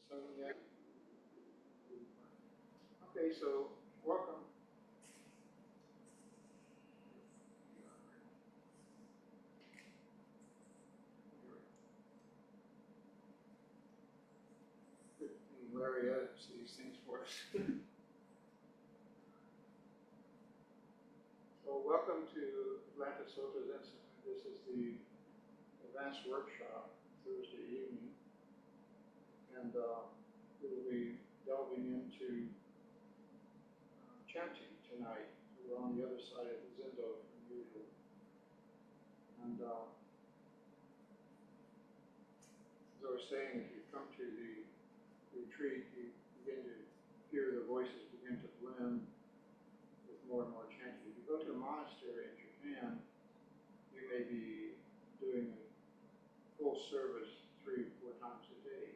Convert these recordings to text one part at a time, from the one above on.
So, yeah. Okay, so welcome. Good thing Larry edits these things for us. So welcome to Atlanta Sota's Institute. This is the advanced workshop Thursday evening. And we will be delving into chanting tonight. We're on the other side of the Zindo from usual. And as I was saying, if you come to the retreat, you begin to hear the voices begin to blend with more and more chanting. If you go to a monastery in Japan, you may be doing a full service 3 or 4 times a day.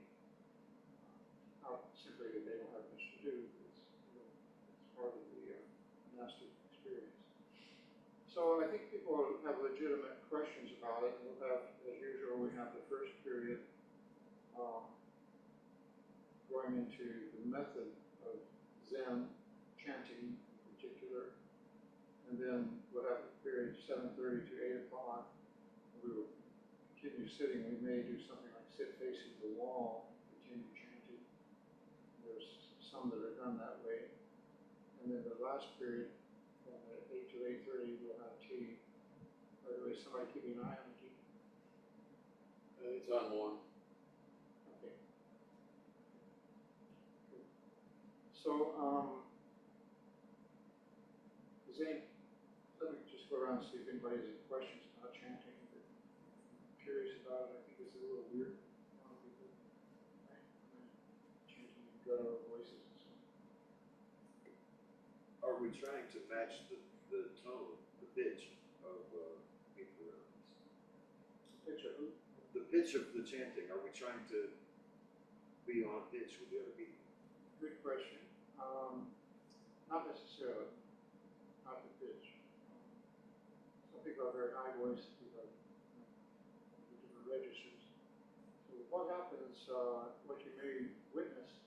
Not simply that they don't have much to do, it's part of the monastic experience. So I think people have legitimate questions about it. We'll have, as usual, we have the first period going into the method of Zen chanting in particular, and then we'll have the period 7:30 to 8 o'clock. We will continue sitting. We may do something like sit facing the wall, continue chanting. There's some that are done that way. And then the last period, from 8 to 8:30, we'll have tea. By the way, somebody keeping an eye on the tea? It's on one. Okay. So, let me just go around and see if anybody has any questions about chanting. Or curious about it. I think it's a little weird for a lot of people. Right? Chanting in guttural voices and so on. Are we trying to match the tone, the pitch of people around us? Pitch of who? The pitch of the chanting, are we trying to be on pitch with the other people? Good question. Not necessarily. Not the pitch. Some people are very high voiced, people have different registers. So what happens, what you may witness,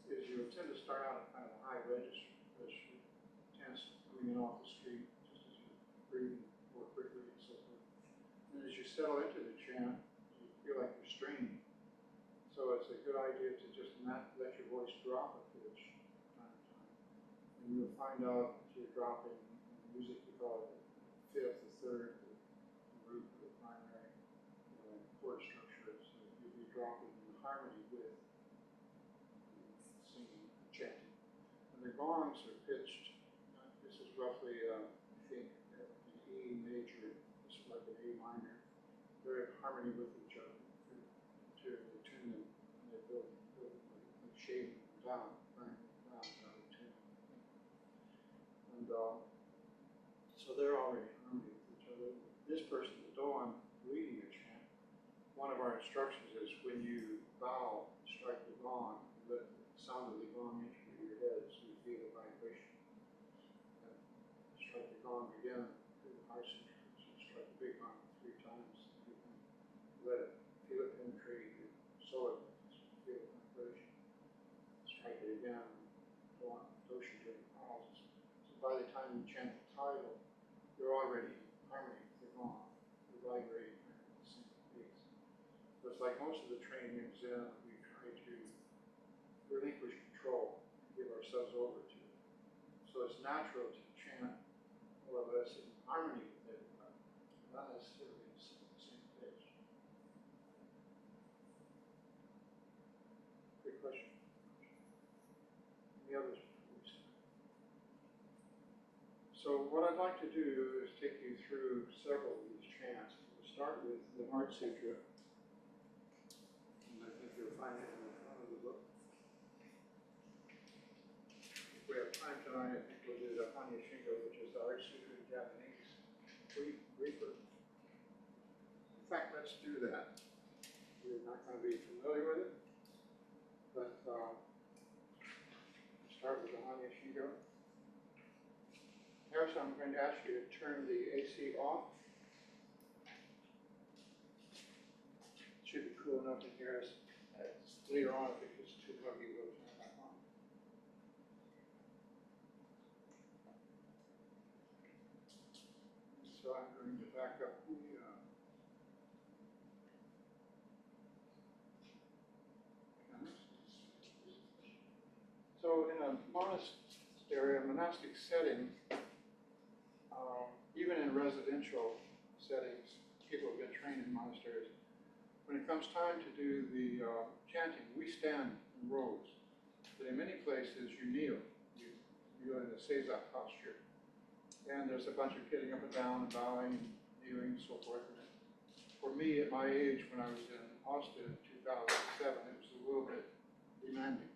is you tend to start out at kind of a high register, which tends coming in off the street, just as you're breathing more quickly and so forth. And as you settle into the chant, you feel like you're straining. So it's a good idea to just not let your voice drop a pitch from time to time. And you'll find out if you're dropping in music, we call it the fifth, the third, the root, the primary chord structure. So you'll be dropping in harmony with singing, chanting. And the gongs are pitched. This is roughly, I think, an E major. This is like an A minor. They're in harmony with each other. To tune them, and they build like shading down, right, down to tune. And so they're already in harmony with each other. This person, though I'm leading a chant, one of our instructions is when you bow, strike the gong, let the sound of the gong enter your head so you feel the vibration. And strike the gong again through the heart center. So strike the big gong 3 times. Let it feel it penetrate your solar plexus, feel the vibration. Strike it again, go on, dosha during pauses. So by the time you chant the title, you're already in harmony with the gong. You're vibrating at the same pace. So it's like most of the training in Zen, we try to relinquish control and give ourselves over to it. So it's natural to chant more or less in harmony with everybody, not necessarily in the same pitch. Good question. Any others before we start? So what I'd like to do is take you through several of these chants. We'll start with the Heart Sutra. And I think you'll find it in the front of the book. If we have time tonight, I think we'll do the Hanya Shingo, which is the Heart Sutra in Japanese. Briefer. In fact, let's do that. We're not going to be familiar with it. But start with the Hanya Shingo. First, I'm going to ask you to turn the AC off. It should be cool enough in here. Later on, if it gets monastic setting, even in residential settings, people have been trained in monasteries. When it comes time to do the chanting, we stand in rows. But in many places, you kneel. You're in a seiza posture. And there's a bunch of getting up and down and bowing and kneeling and so forth. And for me, at my age, when I was in Austin in 2007, it was a little bit demanding.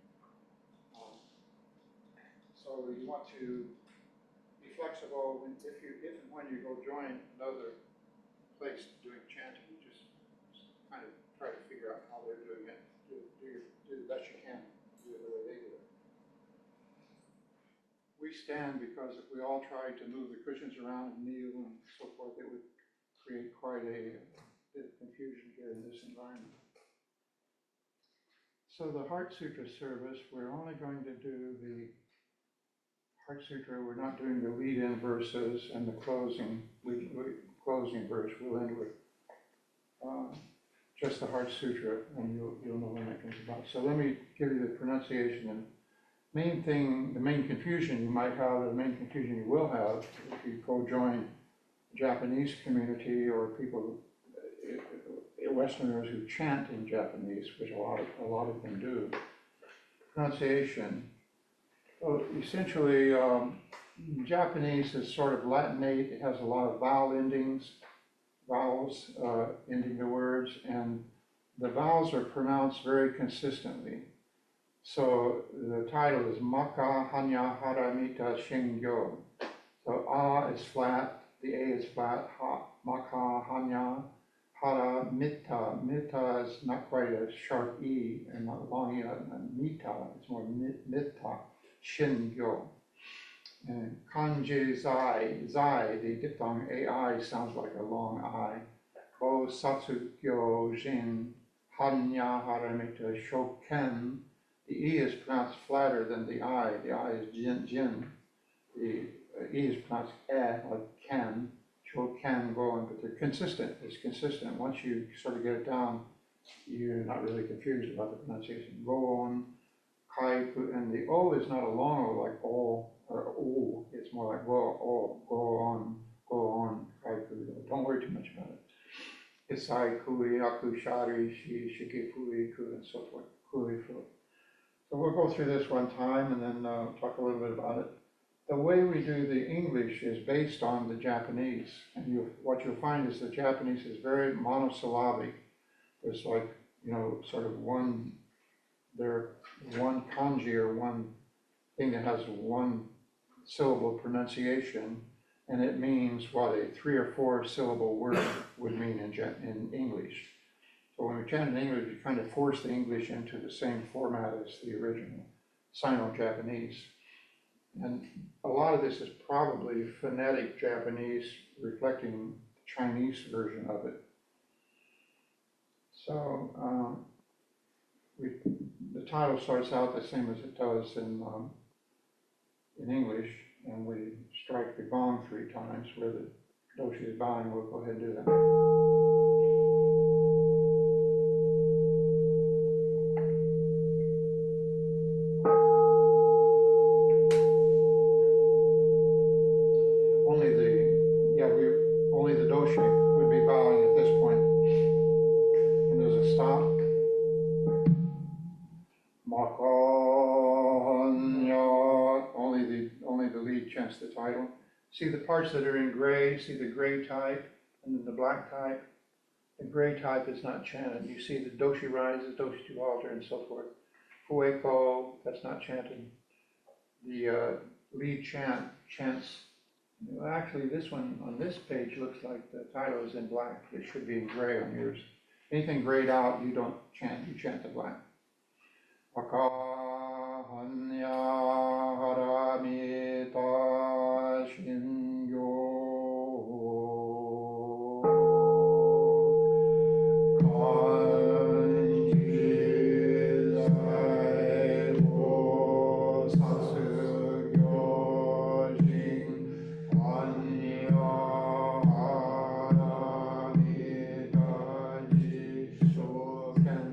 So you want to be flexible if and when you go join another place doing chanting, you just kind of try to figure out how they're doing it. Do the best you can, do it the way they do it. We stand because if we all tried to move the cushions around and kneel and so forth, it would create quite a bit of confusion here in this environment. So the Heart Sutra service, we're only going to do the Heart Sutra. We're not doing the lead-in verses and the closing verse. We'll end with just the Heart Sutra, and you'll know when that comes about. So let me give you the pronunciation. And the main confusion you might have, or the main confusion you will have, if you go join the Japanese community or people, Westerners who chant in Japanese, which a lot of them do. Pronunciation. Well, essentially, Japanese is sort of Latinate. It has a lot of vowels ending the words, and the vowels are pronounced very consistently. So the title is Maka Hanya Haramita Shingyo. So A is flat, the A is flat, Maka Hanya Hara Mita. Mita is not quite a sharp E and not long E, and Mita is more Mita. Shingyo. And Kanji Zai, the diphthong AI sounds like a long I. Bo Satsugyo Jin Hanya Haramita Shoken. The E is pronounced flatter than the I. The I is Jin. The E is pronounced like Ken. Shoken Goen, but they're consistent. It's consistent. Once you sort of get it down, you're not really confused about the pronunciation. Go on. And the O is not a long O like O or O. It's more like go on, kaiku. Don't worry too much about it. Isai, kui, aku, shari, shi, shiki, fui, ku, and so forth. Kui, fu. So we'll go through this one time and then talk a little bit about it. The way we do the English is based on the Japanese. And what you'll find is the Japanese is very monosyllabic. There's like, sort of one kanji or one thing that has one syllable pronunciation, and it means what a 3 or 4 syllable word would mean in English. So when we chant in English, we kind of force the English into the same format as the original Sino-Japanese. And a lot of this is probably phonetic Japanese reflecting the Chinese version of it. So the title starts out the same as it does in English, and we strike the gong 3 times where the doshi is bowing. We'll go ahead and do that. Only the doshi would be bowing at this point. And there's a stop. Only the lead chants the title. See the parts that are in gray, see the gray type, and then the black type. The gray type is not chanted. You see the doshi rises, doshi to altar, and so forth. Fueko, that's not chanted. The lead chants. Actually, this one on this page looks like the title is in black. It should be in gray on yours. Anything grayed out, you don't chant. You chant the black. Akahanya haramita shinyo kanji zai wo satsugyo jin hanya haramita jishoken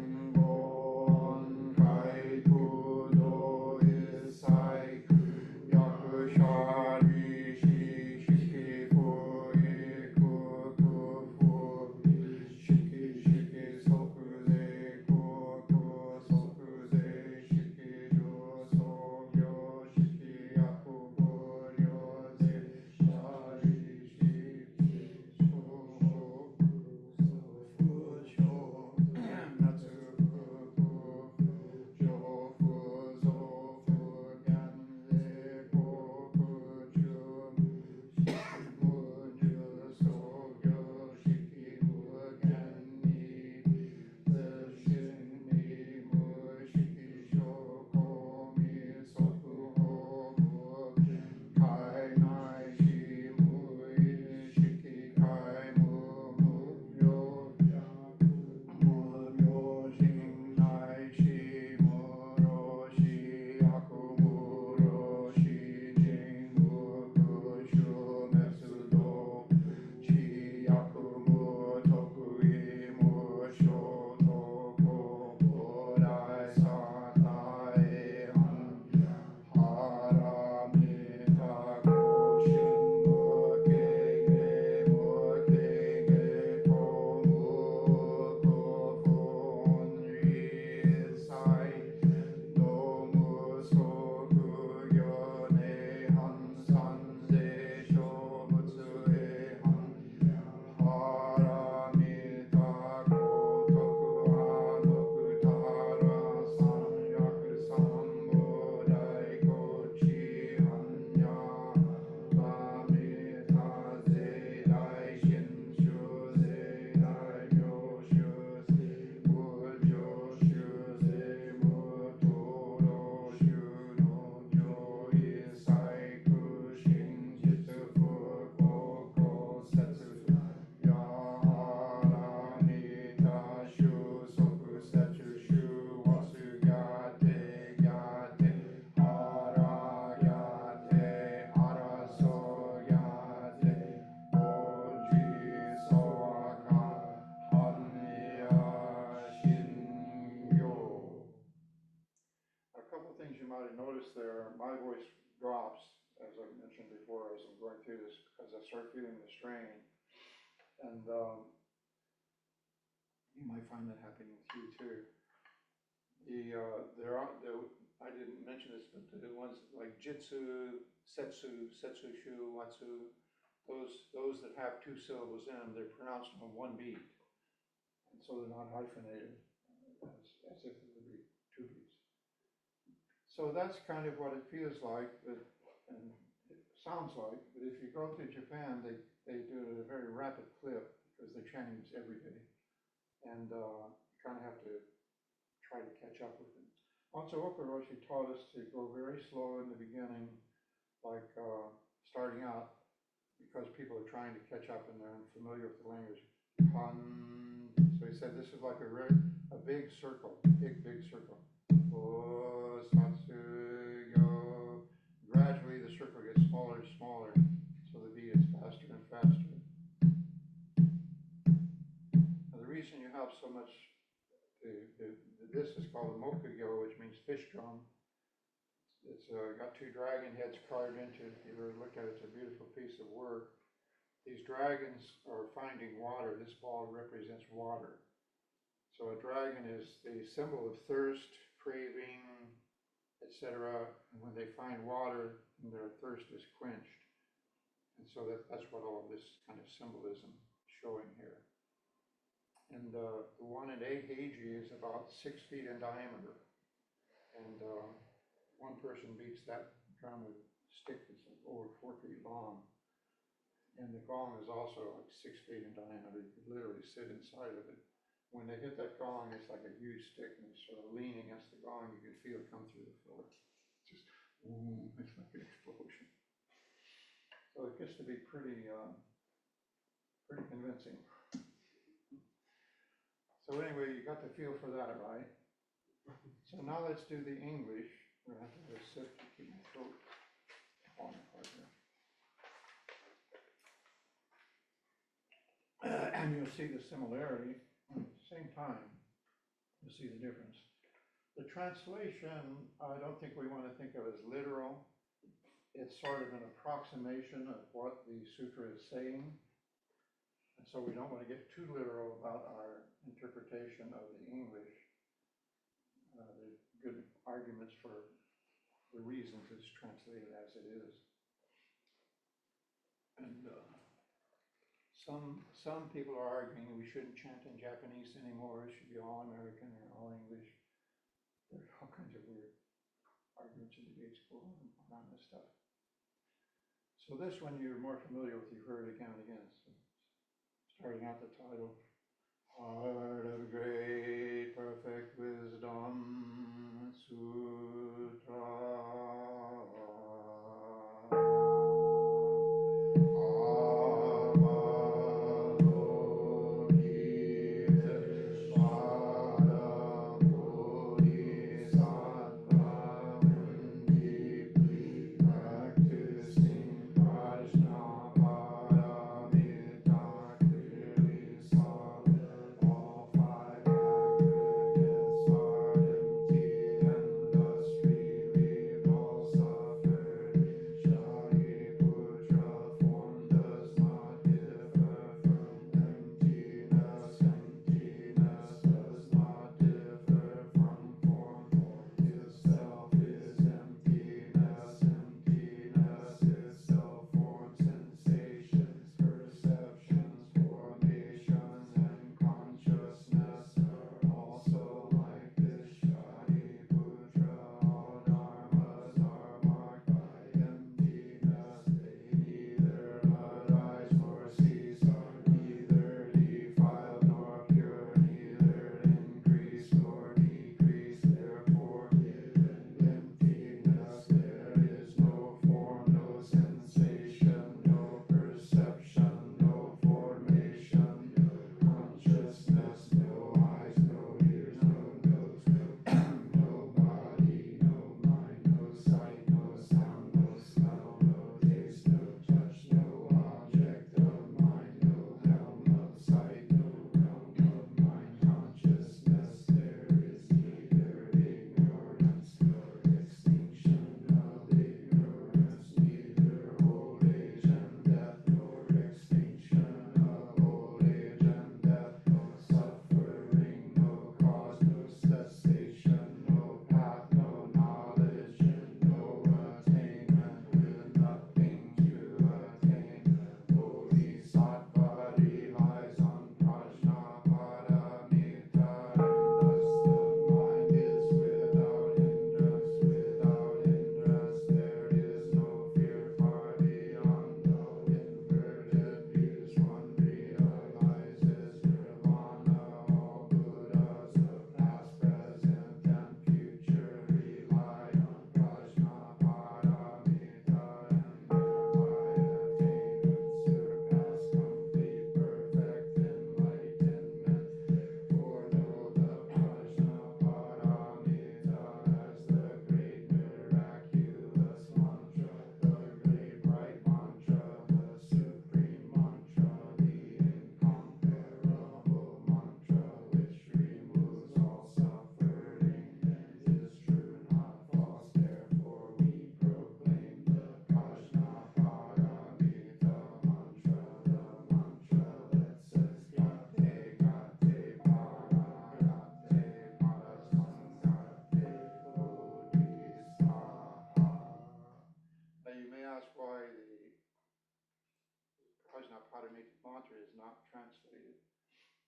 And you might find that happening with you too. I didn't mention this, but the ones like Jitsu, Setsu Shu, Watsu, those that have two syllables in them, they're pronounced on one beat. And so they're not hyphenated, as if it would be two beats. So that's kind of what it feels like, and it sounds like, but if you go to Japan, they do it at a very rapid clip because they're chanting this every day. And you kind of have to try to catch up with them. Also, Okoroshi taught us to go very slow in the beginning, like starting out, because people are trying to catch up and they're unfamiliar with the language. So he said this is like a big circle, big circle. Oh, satsu, yo. Gradually the circle gets smaller and smaller, so the beat is faster and faster. Now, the reason you have so much, this is called a mokuyo, which means fish drum. It's got two dragon heads carved into it. If you ever look at it, it's a beautiful piece of work. These dragons are finding water. This ball represents water. So a dragon is the symbol of thirst, craving, etc. And when they find water, their thirst is quenched. And so that's what all of this kind of symbolism is showing here. And the one in Eiheiji is about 6 feet in diameter. And one person beats that drum with a stick that's like over 4 feet long. And the gong is also like 6 feet in diameter. You could literally sit inside of it. When they hit that gong, it's like a huge stick, and it's sort of leaning against the gong. You can feel it come through the floor. It's just, ooh, it's like an explosion. So it gets to be pretty convincing. So anyway, you got the feel for that, right? So now let's do the English. I'm gonna have to just sip to keep my throat on right here. And you'll see the similarity. At the same time, you'll see the difference. The translation, I don't think we want to think of as literal. It's sort of an approximation of what the sutra is saying. And so we don't want to get too literal about our interpretation of the English. There's good arguments for the reasons it's translated as it is. And some people are arguing we shouldn't chant in Japanese anymore. It should be all American or all English. There's all kinds of weird arguments and debates going on this stuff. So this one you're more familiar with. You've heard it again and again. So starting out the title, Heart of Great Perfect Wisdom Sutra.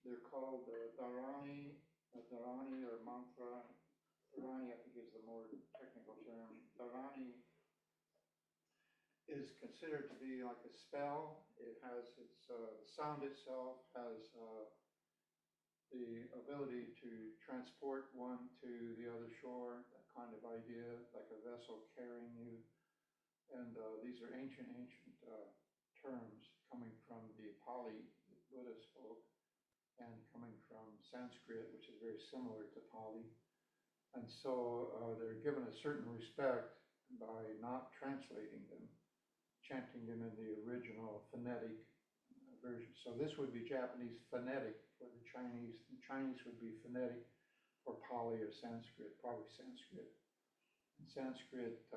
They're called dharani or mantra. Dharani, I think, is the more technical term. Dharani is considered to be like a spell. It has its, the sound itself has the ability to transport one to the other shore, that kind of idea, like a vessel carrying you. And these are ancient terms coming from the Pali that Buddha spoke, and coming from Sanskrit, which is very similar to Pali. And so they're given a certain respect by not translating them, chanting them in the original phonetic version. So this would be Japanese phonetic for the Chinese. The Chinese would be phonetic for Pali or Sanskrit, probably Sanskrit. In Sanskrit,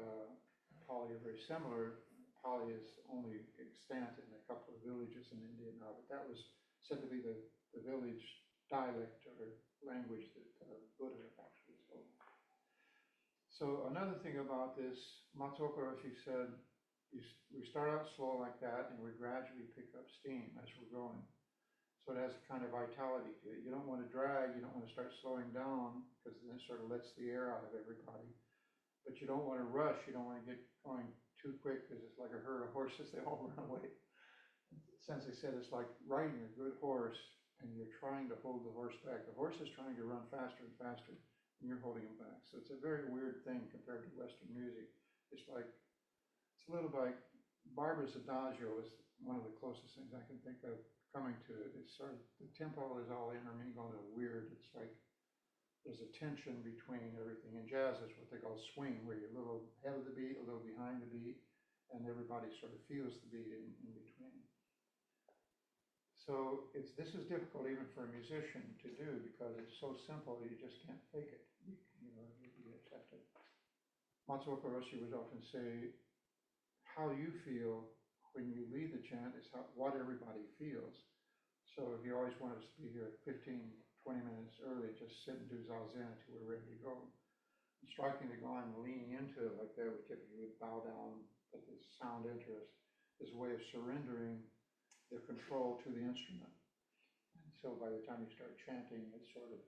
Pali are very similar. Pali is only extant in a couple of villages in India now, but that was said to be the village dialect or language that Buddha actually spoke. So another thing about this, Matsuoka Roshi said, we start out slow like that and we gradually pick up steam as we're going. So it has a kind of vitality to it. You don't want to drag, you don't want to start slowing down because then it sort of lets the air out of everybody. But you don't want to rush, you don't want to get going too quick because it's like a herd of horses, they all run away. Sensei said it's like riding a good horse and you're trying to hold the horse back. The horse is trying to run faster and faster and you're holding him back. So it's a very weird thing compared to Western music. It's a little like Barbara's Adagio is one of the closest things I can think of coming to it. It's sort of, the tempo is all intermingled and weird. It's like there's a tension between everything. In jazz, is what they call swing, where you're a little ahead of the beat, a little behind the beat, and everybody sort of feels the beat in between. So this is difficult even for a musician to do because it's so simple you just can't fake it. You just have to. Matsuoka Roshi would often say, how you feel when you lead the chant is what everybody feels. So if you always want us to be here 15, 20 minutes early, just sit and do zazen until we're ready to go. And striking the gong and leaning into it like that, we typically would bow down, let the sound enter us, is a way of surrendering the control to the instrument. And so by the time you start chanting, it sort of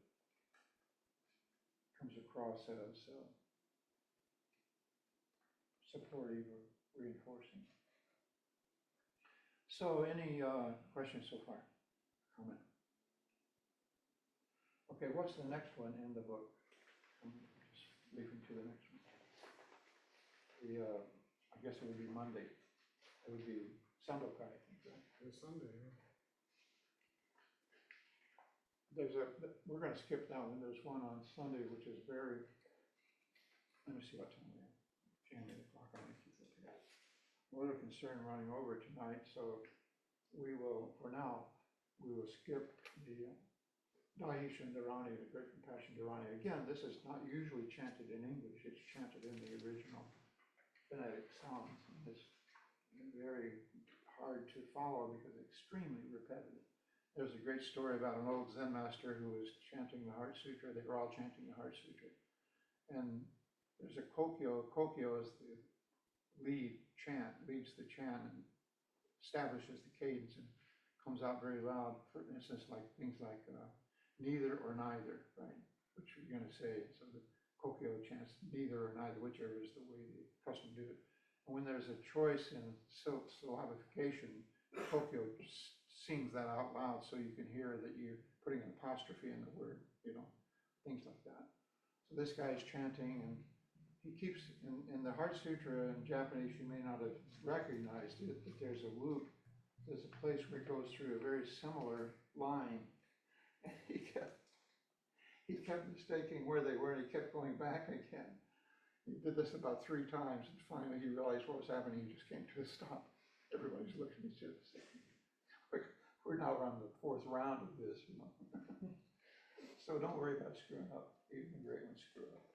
comes across as supportive or reinforcing. So any questions so far? Comment? Okay, what's the next one in the book? I'm just leaping to the next one. I guess it would be Monday. It would be Sandokai, I think, right? It's Sunday, yeah. We're going to skip that one. There's one on Sunday, which is very, let me see what time we have. 8 o'clock, I think you said. A little concern running over tonight, so we will, for now, we will skip the Daishin Dharani, the Great Compassion Dharani. Again, this is not usually chanted in English, it's chanted in the original phonetic sounds. And it's very hard to follow because it's extremely repetitive. There's a great story about an old Zen master who was chanting the Heart Sutra. They were all chanting the Heart Sutra. And there's a kokyo. Kokyo is the leads the chant and establishes the cadence and comes out very loud. For instance, like things like neither or neither, right? Which you're going to say. So the kokyo chants neither or neither, whichever is the way the custom do it. And when there's a choice in syllabification, kokyo sings that out loud so you can hear that you're putting an apostrophe in the word, things like that. So this guy is chanting, and he keeps, in the Heart Sutra in Japanese, you may not have recognized it, but there's a loop. There's a place where it goes through a very similar line. And he kept mistaking where they were, and he kept going back again. He did this about 3 times, and finally he realized what was happening. He just came to a stop. Everybody's looking at each other saying, we're now on the 4th round of this, So don't worry about screwing up. Even the great ones screw up.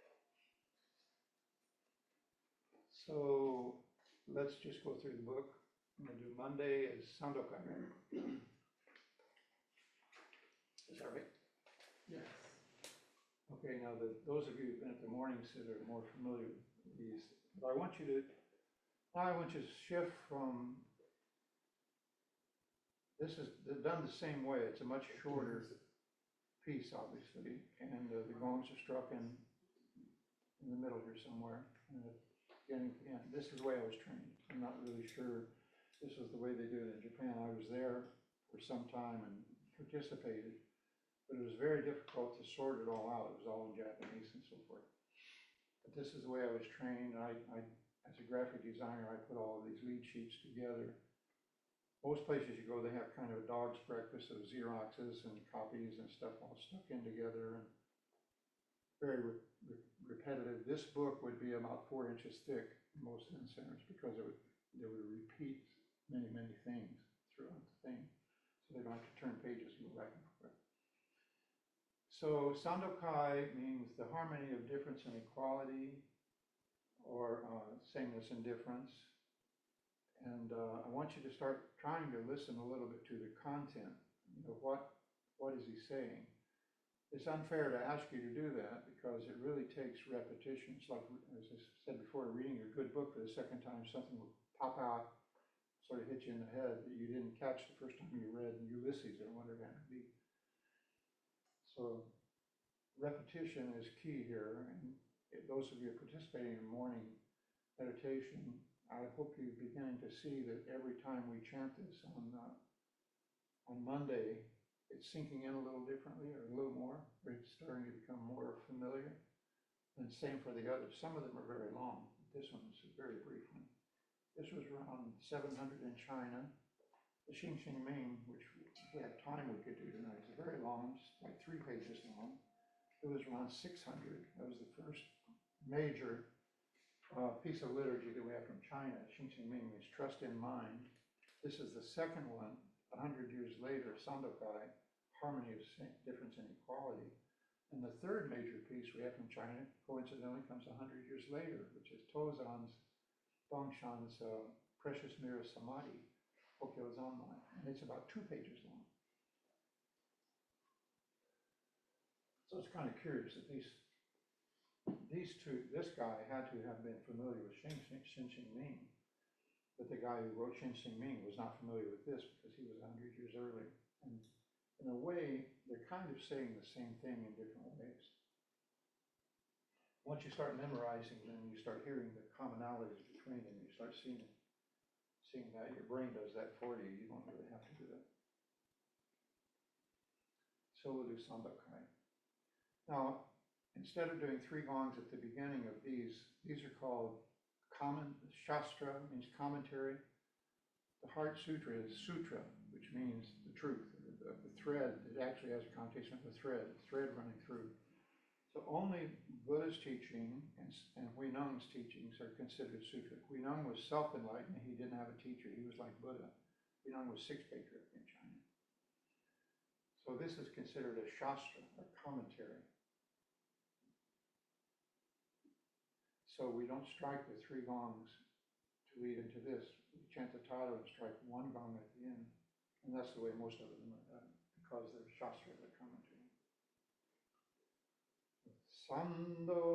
So let's just go through the book. I'm going to do Monday as Sandokai. Is that right? Yes. Okay, now those of you who've been at the morning sit are more familiar with these. But I want you to shift from This is done the same way. It's a much shorter piece, obviously, and the gongs are struck in the middle here somewhere, and the beginning to the end. This is the way I was trained. I'm not really sure this is the way they do it in Japan. I was there for some time and participated, but it was very difficult to sort it all out. It was all in Japanese and so forth. But this is the way I was trained. I as a graphic designer, I put all of these lead sheets together. Most places you go, they have kind of a dog's breakfast of Xeroxes and copies and stuff all stuck in together and very repetitive. This book would be about 4 inches thick in most end centers because they would repeat many, many things throughout the thing. So they don't have to turn pages and go back and forth. So Sandokai means the harmony of difference and equality, or sameness and difference. And I want you to start trying to listen a little bit to the content. You know, what is he saying? It's unfair to ask you to do that because it really takes repetition. It's like, as I said before, reading a good book for the second time, something will pop out, sort of hit you in the head that you didn't catch the first time you read Ulysses or whatever it might be. So repetition is key here. And those of you participating in morning meditation, I hope you're beginning to see that every time we chant this on Monday, it's sinking in a little differently or a little more. It's starting to become more familiar. And same for the others. Some of them are very long. This one's a very brief one. This was around 700 in China. The Xing Xing Ming, which if we have time we could do tonight, is very long, it's like 3 pages long. It was around 600. That was the first major piece of liturgy that we have from China. Xing Xing Ming means trust in mind. This is the second one, 100 years later, Sandokai, harmony of difference and equality. And the third major piece we have from China, coincidentally, comes 100 years later, which is Tozan's, Dongshan's Precious Mirror Samadhi, Hokyo Zanmai, and it's about 2 pages long. So it's kind of curious that these two, this guy had to have been familiar with Xing Xing Ming, but the guy who wrote Xing Xing Ming was not familiar with this because he was 100 years earlier. And in a way, they're kind of saying the same thing in different ways. Once you start memorizing them, you start hearing the commonalities between them, you start seeing that. Your brain does that for you. You don't really have to do that. So we'll do Sandokai. Now, instead of doing 3 gongs at the beginning of these are called Shastra, means commentary. The Heart Sutra is sutra, which means the truth, the thread. It actually has a connotation of the thread running through. So only Buddha's teaching and Huineng's teachings are considered sutra. Huineng was self-enlightened. He didn't have a teacher. He was like Buddha. Huineng was 6th patriarch in China. So this is considered a shastra, a commentary. So we don't strike the 3 gongs to lead into this. We chant the title and strike 1 gong at the end. And that's the way most of them are done, because they're shastra, they're commentary. Sandokai.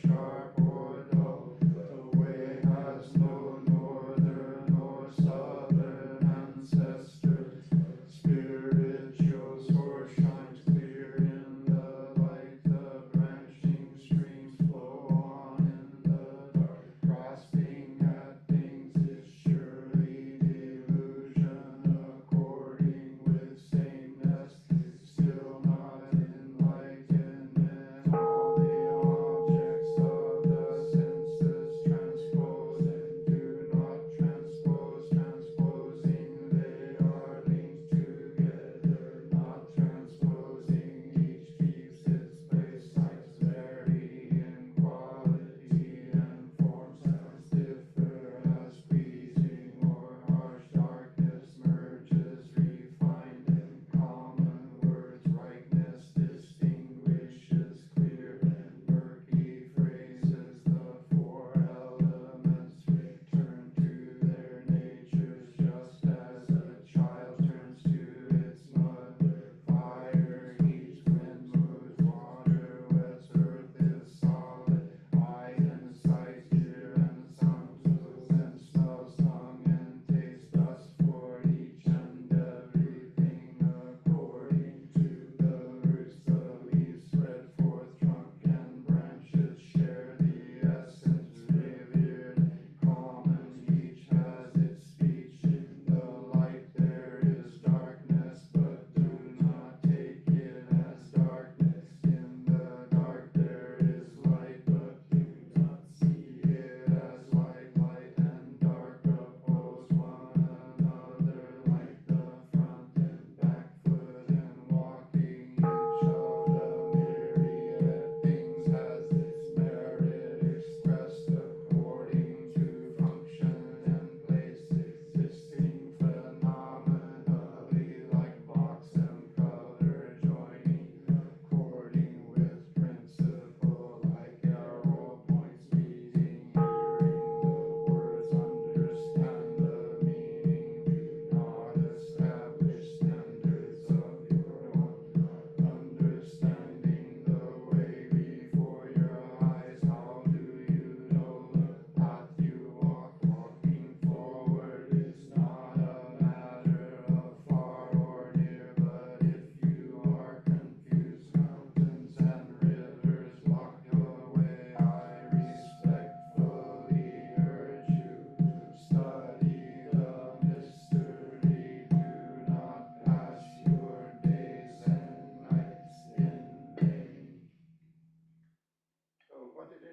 Sharp or dull, the way has no north.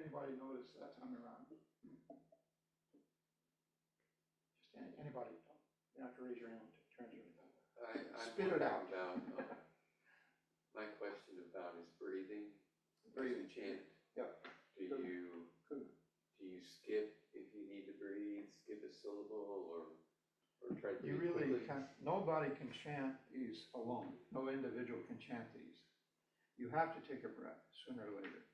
anybody notice that time around? Just anybody, you don't have to raise your hand to turn it like that. I'm Spit it out. wondering about, my question about is breathing. Breathing. As you chant. Yep. Do Good. you, Good. do you skip if you need to breathe, skip a syllable, or try to You breathe really quickly? can't, nobody can chant these alone. No individual can chant these. You have to take a breath sooner or later.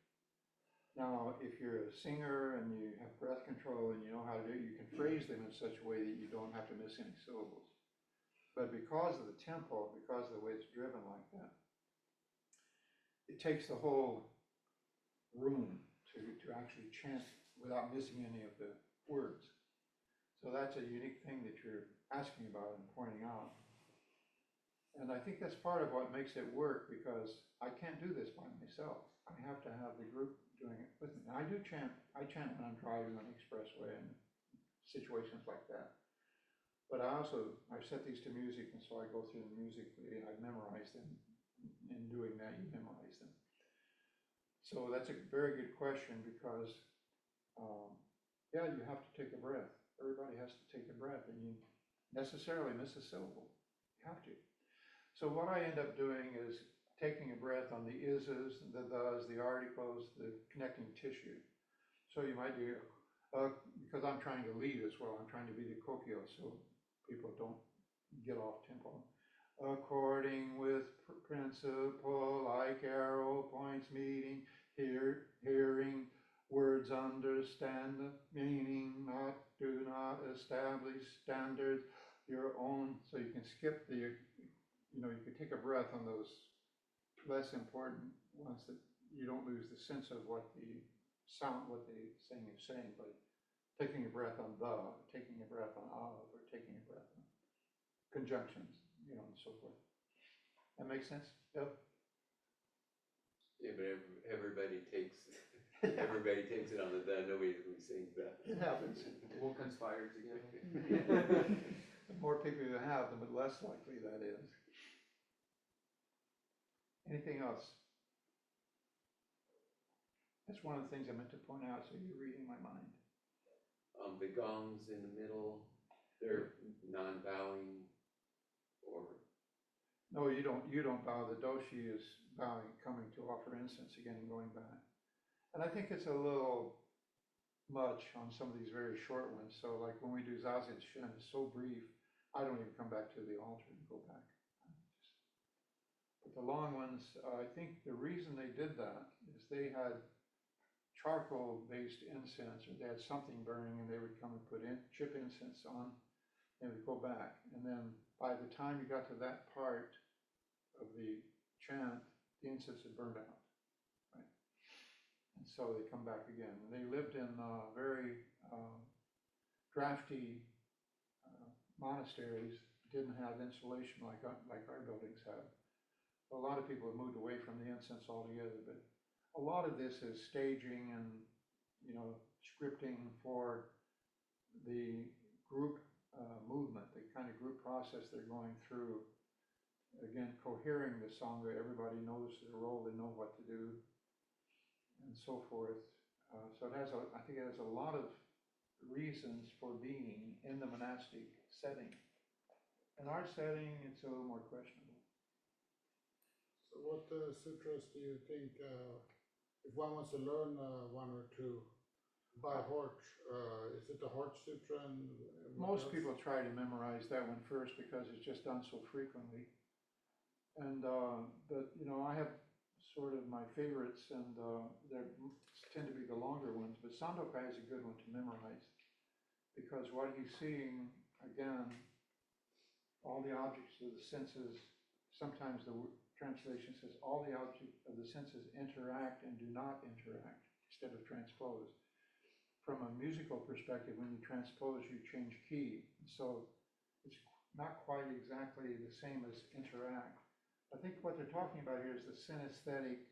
Now, if you're a singer and you have breath control and you know how to do it, you can phrase them in such a way that you don't have to miss any syllables. But because of the tempo, because of the way it's driven like that, it takes the whole room to actually chant without missing any of the words. So that's a unique thing that you're asking about and pointing out. And I think that's part of what makes it work, because I can't do this by myself. I have to have the group doing it with me. And I do chant, I chant when I'm driving on the expressway and situations like that. But I set these to music, and so I go through them musically, and I memorize them. In doing that, you memorize them. So that's a very good question, because, yeah, you have to take a breath. Everybody has to take a breath, and you necessarily miss a syllable. You have to. So what I end up doing is taking a breath on the is's, the thes, the articles, the connecting tissue. So you might do, because I'm trying to lead as well, I'm trying to be the kokyo, so people don't get off tempo. According with principle, like arrow points meeting, hearing, words understand the meaning, do not establish standards, your own, so you can skip the, you can take a breath on those less important ones that you don't lose the sense of what the sound, what the saying is saying, but taking a breath on the, or taking a breath on of, or taking a breath on conjunctions, and so forth. That makes sense? Yep. Yeah, but everybody takes, everybody takes it on the then, nobody sings that. It happens. We'll conspire together. The more people you have, the less likely that is. Anything else? That's one of the things I meant to point out, so you're reading my mind. The gongs in the middle, they're non-bowing, or? No, you don't bow. The doshi is bowing, coming to offer incense again and going back. And I think it's a little much on some of these very short ones. So like when we do zazen shin, it's so brief, I don't even come back to the altar and go back. But the long ones, I think the reason they did that is they had charcoal-based incense, or they had something burning, and they would come and put in chip incense on, and would go back. And then by the time you got to that part of the chant, the incense had burned out, right? And so they come back again. And they lived in very drafty monasteries, didn't have insulation like our buildings have. A lot of people have moved away from the incense altogether, but a lot of this is staging and, scripting for the group movement, the kind of group process they're going through. Again, cohering the sangha, everybody knows their role, they know what to do, and so forth. So it has, I think it has a lot of reasons for being in the monastic setting. In our setting, it's a little more questionable. So what sutras do you think, if one wants to learn one or two by heart, is it the Heart Sutra? And Most people try to memorize that one first because it's just done so frequently. And, but, I have sort of my favorites, and they tend to be the longer ones, but Sandokai is a good one to memorize, because what he's seeing, again, all the objects of the senses, sometimes the translation says all the objects of the senses interact and do not interact, instead of transpose. From a musical perspective, when you transpose, you change key. So it's not quite exactly the same as interact. I think what they're talking about here is the synesthetic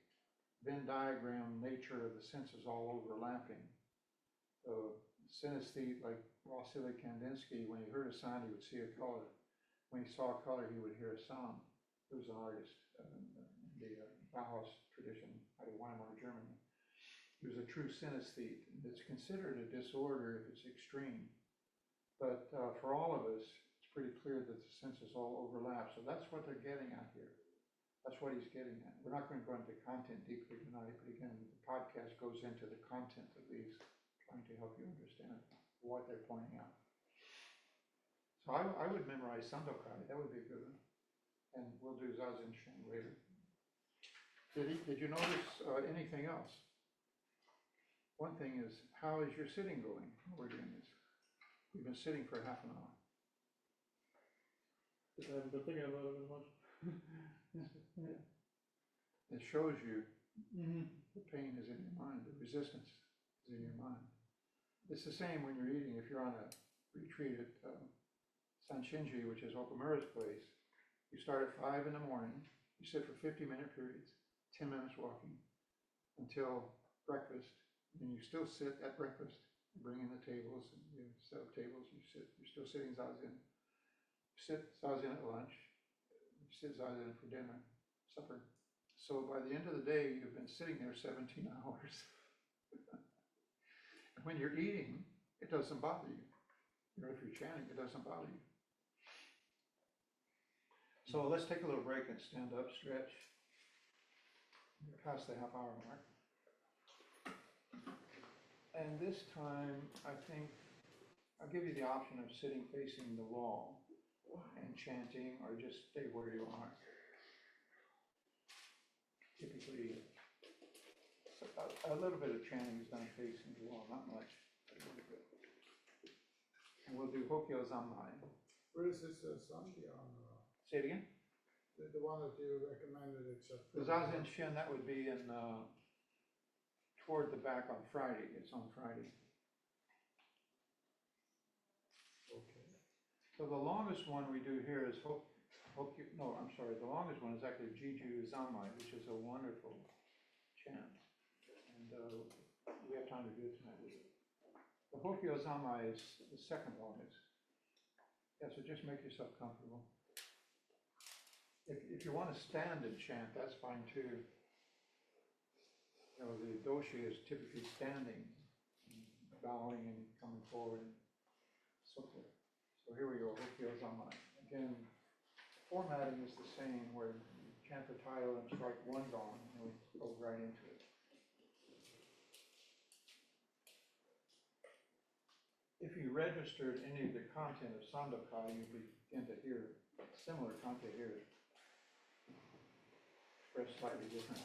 Venn diagram nature of the senses all overlapping. So synesthete, like Vasily Kandinsky, when he heard a sound, he would see a color. When he saw a color, he would hear a sound. He was an artist in the Bauhaus tradition out of Weimar, Germany. He was a true synesthete, and it's considered a disorder if it's extreme. But for all of us, it's pretty clear that the senses all overlap. So that's what they're getting at here. That's what he's getting at. We're not going to go into content deeply tonight, but again, the podcast goes into the content of these, trying to help you understand what they're pointing out. So I would memorize Sandokai. That would be a good one. And we'll do Zazen Shen later. Did you notice anything else? One thing is, how is your sitting going? We're doing this. We've been sitting for half an hour. Because I haven't been thinking about it as much. Yeah. It shows you the pain is in your mind, the resistance is in your mind. It's the same when you're eating. If you're on a retreat at Sanshinji, which is Okumura's place, you start at 5 in the morning, you sit for 50-minute periods, 10 minutes walking, until breakfast, and you still sit at breakfast, bring in the tables, and you set up tables, you're still sitting Zazen. You sit Zazen at lunch, you sit Zazen for dinner, supper. So by the end of the day, you've been sitting there 17 hours. And when you're eating, it doesn't bother you. If you're chanting, it doesn't bother you. So let's take a little break and stand up, stretch. We're past the half-hour mark. And this time, I think, I'll give you the option of sitting facing the wall and chanting, or just stay where you are. Typically, a little bit of chanting is done facing the wall, not much, but a little bit. And we'll do Hokyo Zammai. Where is this Sanji on? Say it again? The one that you recommended, except The Zazen Shin, that would be in, toward the back on Friday. It's on Friday. Okay. So the longest one we do here is the longest one is actually Jiju Zammai, which is a wonderful chant. And we have time to do it tonight. The Hokyo Zammai is the second longest. Yeah, so just make yourself comfortable. If you want to stand and chant, that's fine too. You know, the doshi is typically standing, bowing and coming forward, and so forth. So here we go, Hokyo Zammai. Again, formatting is the same, where you chant the title and strike one gong, and we go right into it. If you registered any of the content of Sandokai, you begin to hear similar content here, expressed slightly differently.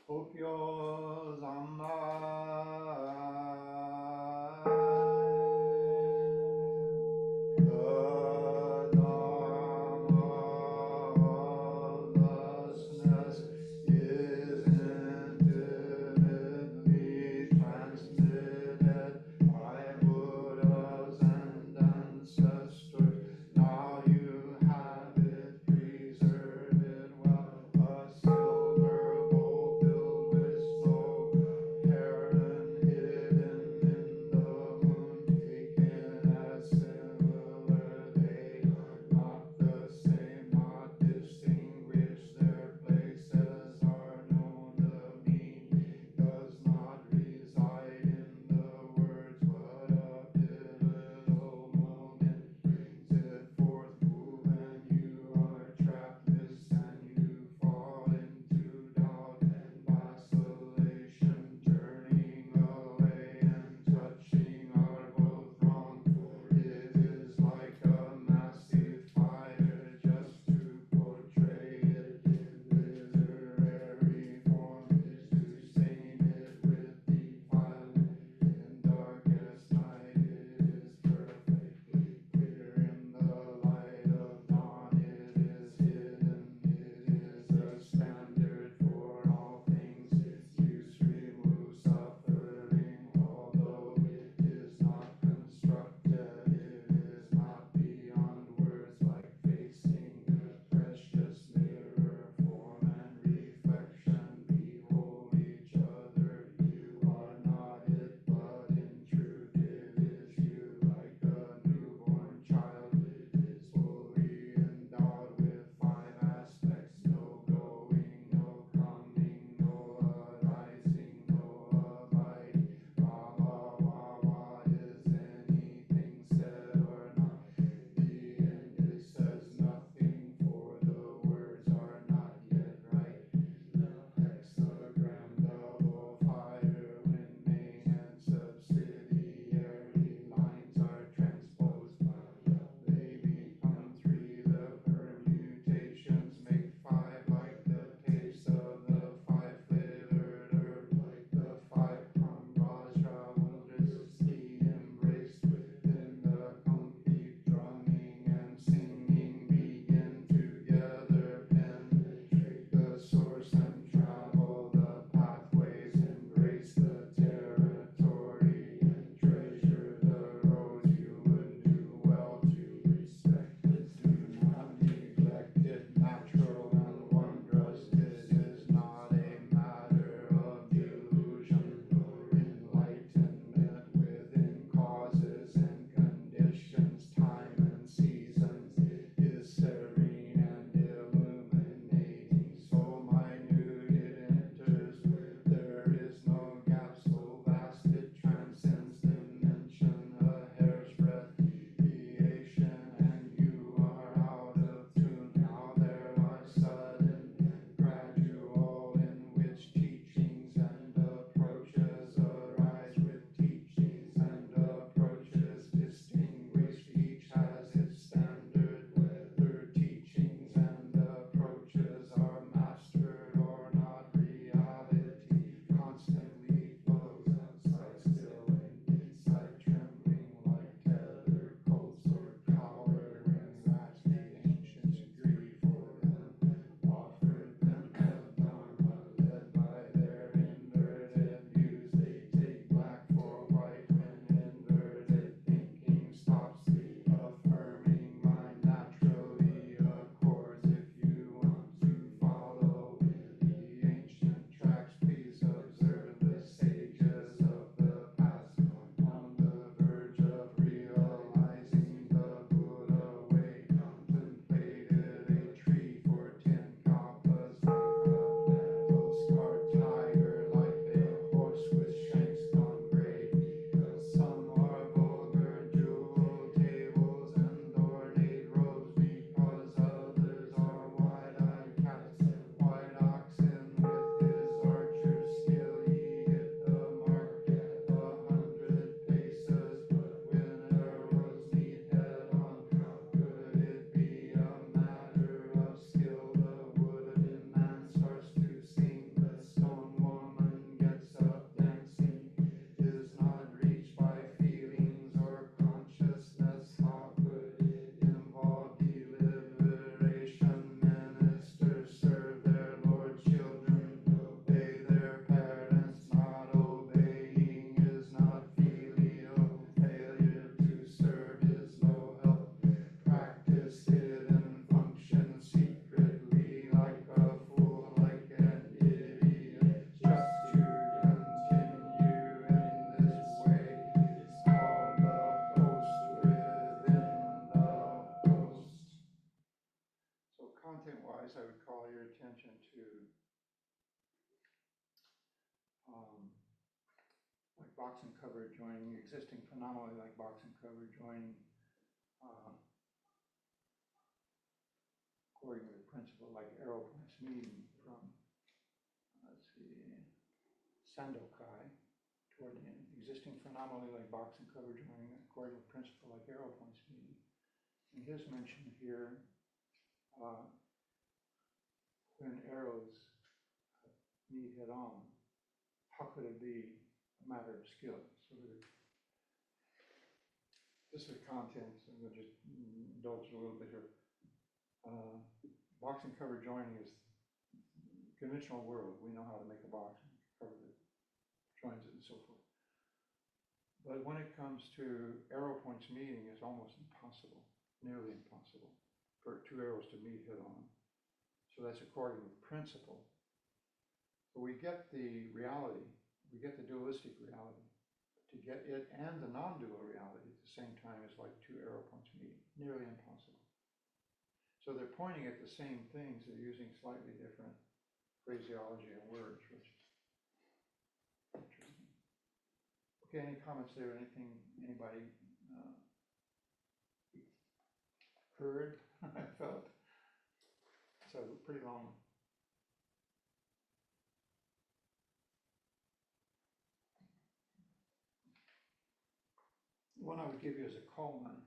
Hokyo Zammai. Silver bowl filled with snow. content-wise, I would call your attention to like box and cover joining, existing phenomena like box and cover joining, according to the principle like arrow points meeting from, let's see, Sandokai toward the end. Existing phenomena like box and cover joining according to the principle like arrow points meeting. And his mention here, when arrows meet head on, how could it be a matter of skill? So this is contents, and we'll just indulge a little bit here. Box and cover joining is conventional world. We know how to make a box and cover that joins it and so forth. But when it comes to arrow points meeting, it's almost impossible, nearly impossible, for two arrows to meet head on. So that's according with principle. But we get the reality, we get the dualistic reality. To get it and the non-dual reality at the same time is like two arrow points meeting, nearly impossible. So they're pointing at the same things, they're using slightly different phraseology and words, which is interesting. Okay, any comments there, anything anybody heard? I felt. So pretty long. One I would give you as a Coleman,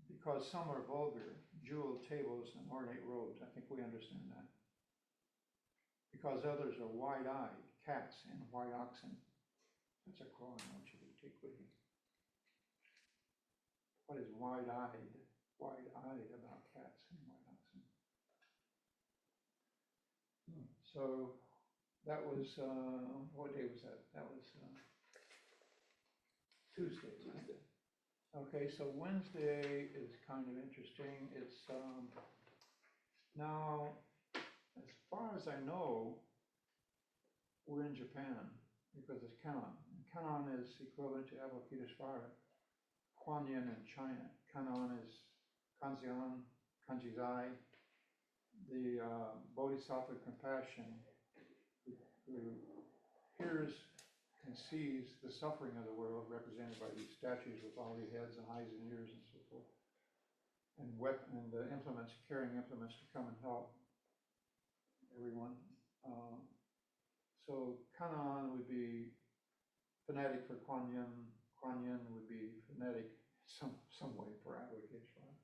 because some are vulgar, jeweled tables and ornate robes. I think we understand that. Because others are wide-eyed, cats and white oxen. That's a quote I want you to take with you. What is wide-eyed about cats and white oxen? So that was, what day was that? That was Tuesday, right? Okay, so Wednesday is kind of interesting. It's now, as far as I know, we're in Japan because it's Kannon. And Kannon is equivalent to Avalokiteshvara, Kuan Yin in China. Kannon is Kanzian, Kanjizai, the Bodhisattva compassion who hears and sees the suffering of the world represented by these statues with all the heads and eyes and ears and so forth, and implements, carrying implements to come and help everyone. So Kannon would be phonetic for Kuan Yin. Kuan Yin would be phonetic some way for Avalokiteshvara.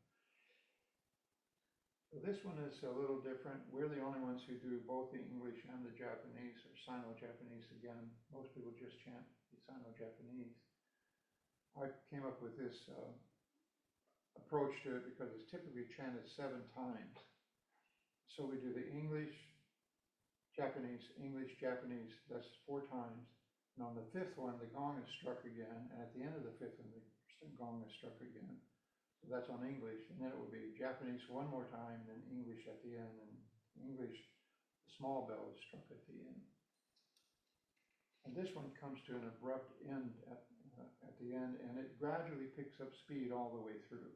So this one is a little different. We're the only ones who do both the English and the Japanese, or Sino-Japanese again. Most people just chant the Sino-Japanese. I came up with this approach to it because it's typically chanted 7 times. So we do the English, Japanese, Japanese, that's 4 times. And on the 5th one, the gong is struck again, and at the end of the 5th one, the gong is struck again. So that's on English, and then it will be Japanese 1 more time, and then English at the end, and English, the small bell is struck at the end. And this one comes to an abrupt end at the end, and it gradually picks up speed all the way through.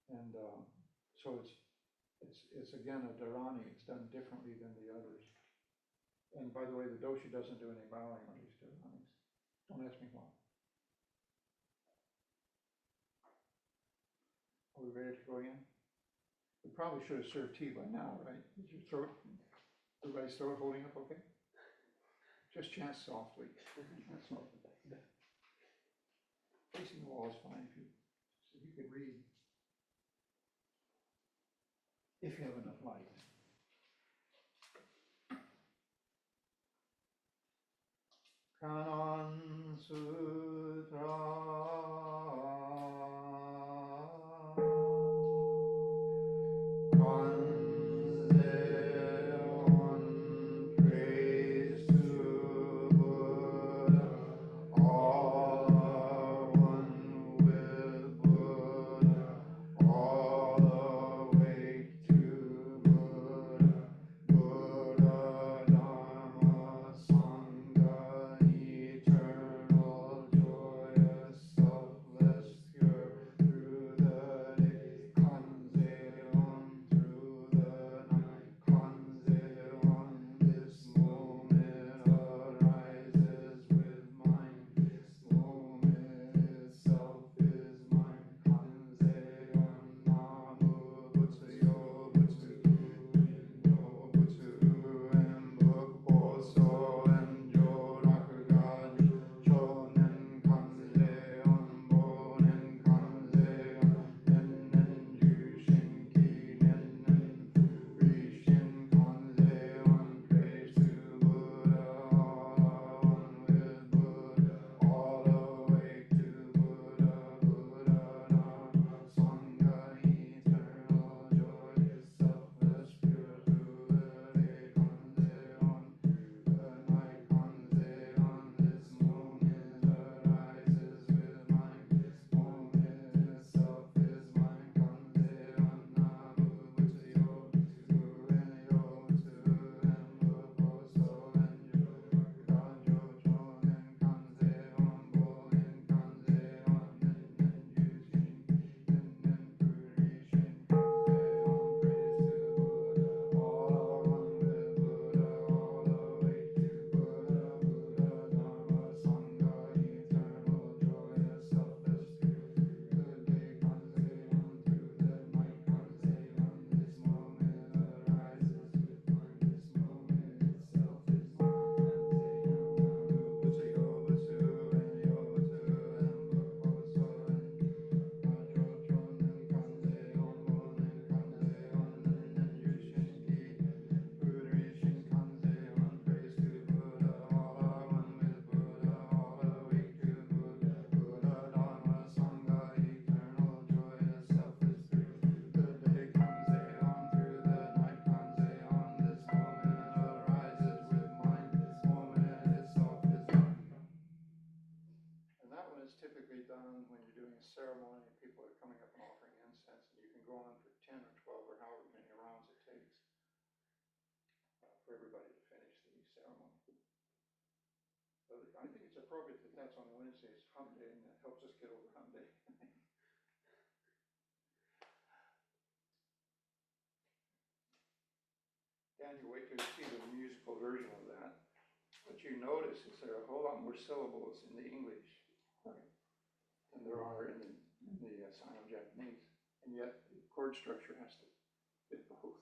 And so it's again a dharani. It's done differently than the others. And by the way, the doshi doesn't do any bowing on these dharanis. Don't ask me why. Are we ready to go again? We probably should have served tea by now, right? Is your throat, everybody's throat holding up okay? Just chant softly. Chant softly. Facing the wall is fine if you could read. If you have enough light. Kannon Sutra. Eternal I think it's appropriate that that's on Wednesday, it's hump day, and that helps us get over hump day. Dan, you wait till you see the musical version of that. What you notice is there are a whole lot more syllables in the English, right, than there are in the Sino-Japanese, and yet the chord structure has to fit both.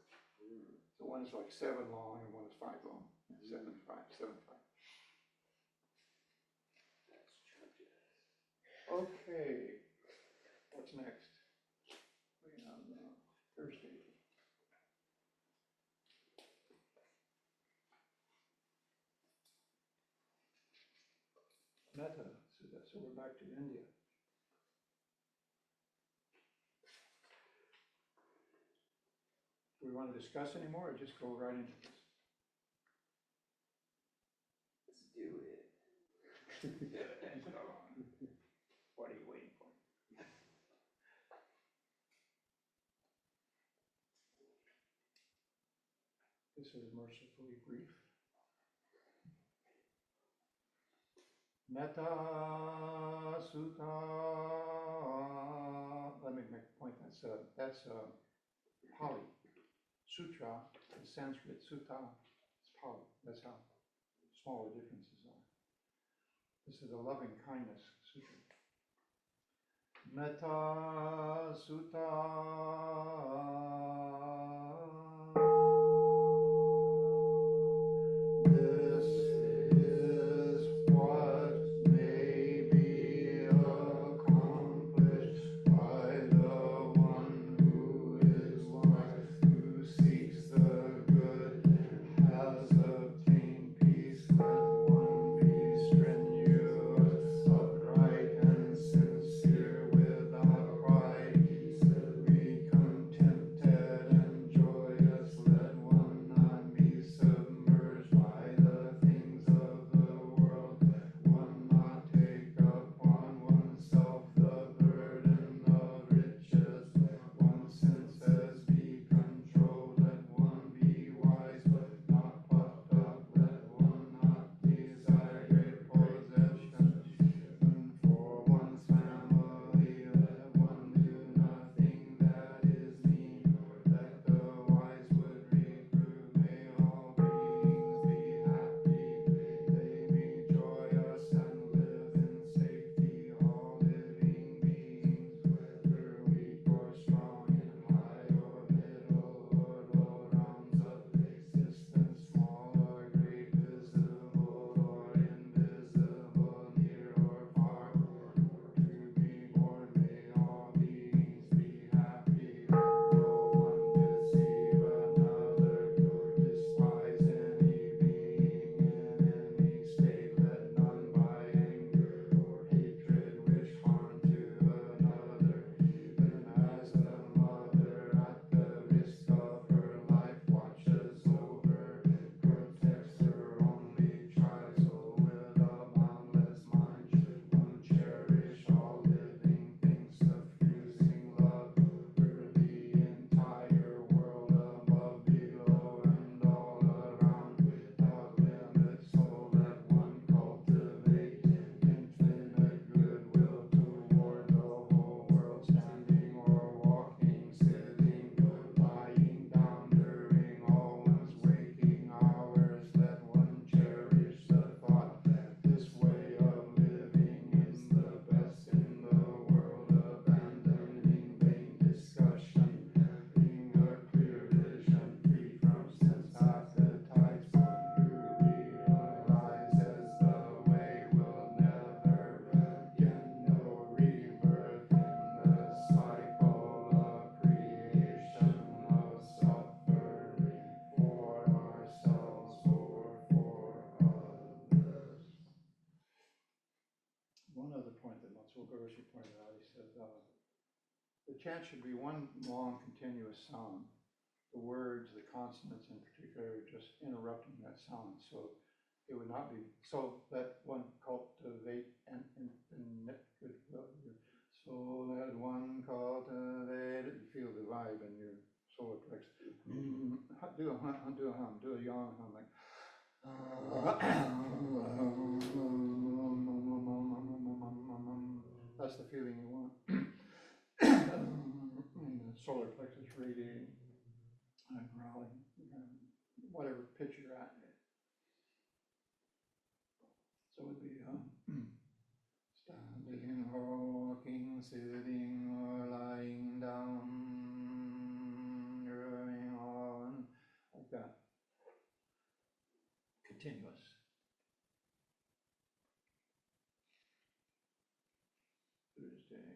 So one is like 7 long and one is 5 long. 7, 5, 7, 5. That's churches. Okay, what's next? We have Thursday. Metta, so we're back to India. Do we want to discuss anymore or just go right into this? Let's do it. What are you waiting for? This is mercifully brief. Metta Sutta. Let me make a point. That's Pali. Sutra is Sanskrit. Sutta is Pali. That's how small the differences are. This is a loving kindness sutra. Metta Sutta. This is what may be accomplished by the one who is wise, who seeks the good, has obtained peace. Let one be strenuous, upright, and sincere, without pride. Be contented and joyous. Let one not be submerged by the things of the world. One not take upon oneself the burden of riches. One senses be controlled. Let one be wise but not puffed up. Let one not desire great possessions. For one's family, let one do nothing that is mean. Let the wise would reprove. May all beings be happy. They be joyous and live in safety. All living beings, whether weak or strong, in high or middle or low realms of existence, small or great, visible or invisible, near or far, to be born. May all beings be happy. Let no one deceive another, despise any being in any state. Let none by anger or hatred wish harm to another, even as a mother at the risk of her life watches over, protects her only child. So with a boundless mind should one cherish all living things, suffusing love over the entire world, above, below, and all around, without limit. So let one cultivate infinite goodwill toward the whole world, standing or walking, sitting, lying down, during all one's waking hours. Let one cherish the thought that this way of living is the best in the world, abandoning vain discussion, having a clear vision, free from sense appetites. One who realizes the way will never again know rebirth in the cycle of creation, of suffering for ourselves or for others. One other point that Matsuo Goroshi pointed out, he said, the chant should be one long continuous sound. The words, the consonants in particular, are just interrupting that sound. So it would not be, so that one cultivate and goodwill. So let one cultivate it. You feel the vibe in your solar plex. Do a hum, do a yawn hum, like That's the feeling you want. And the solar plexus radiating, growling, whatever pitch you're at. So it would be standing, walking, sitting, or lying down, going on, like that. Continuous. Thursday,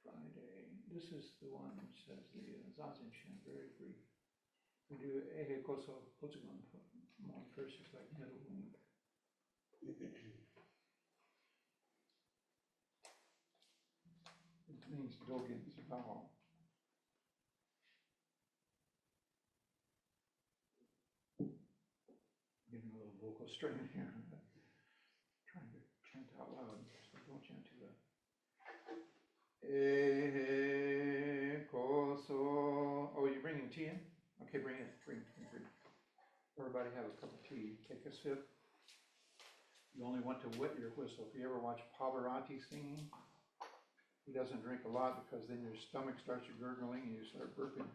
Friday. This is the one which says the Zazen Shin, very brief. We do Ehe Koso Kozugon. First is like middle wing. It means Dogen's vow. Getting a little vocal strain here. Trying to chant out loud, so don't chant too loud. Ehe koso. Oh, you bringing tea in? Okay, bring it. Bring. Everybody have a cup of tea. Take a sip. You only want to wet your whistle. If you ever watch Pavarotti singing, he doesn't drink a lot because then your stomach starts gurgling and you start burping.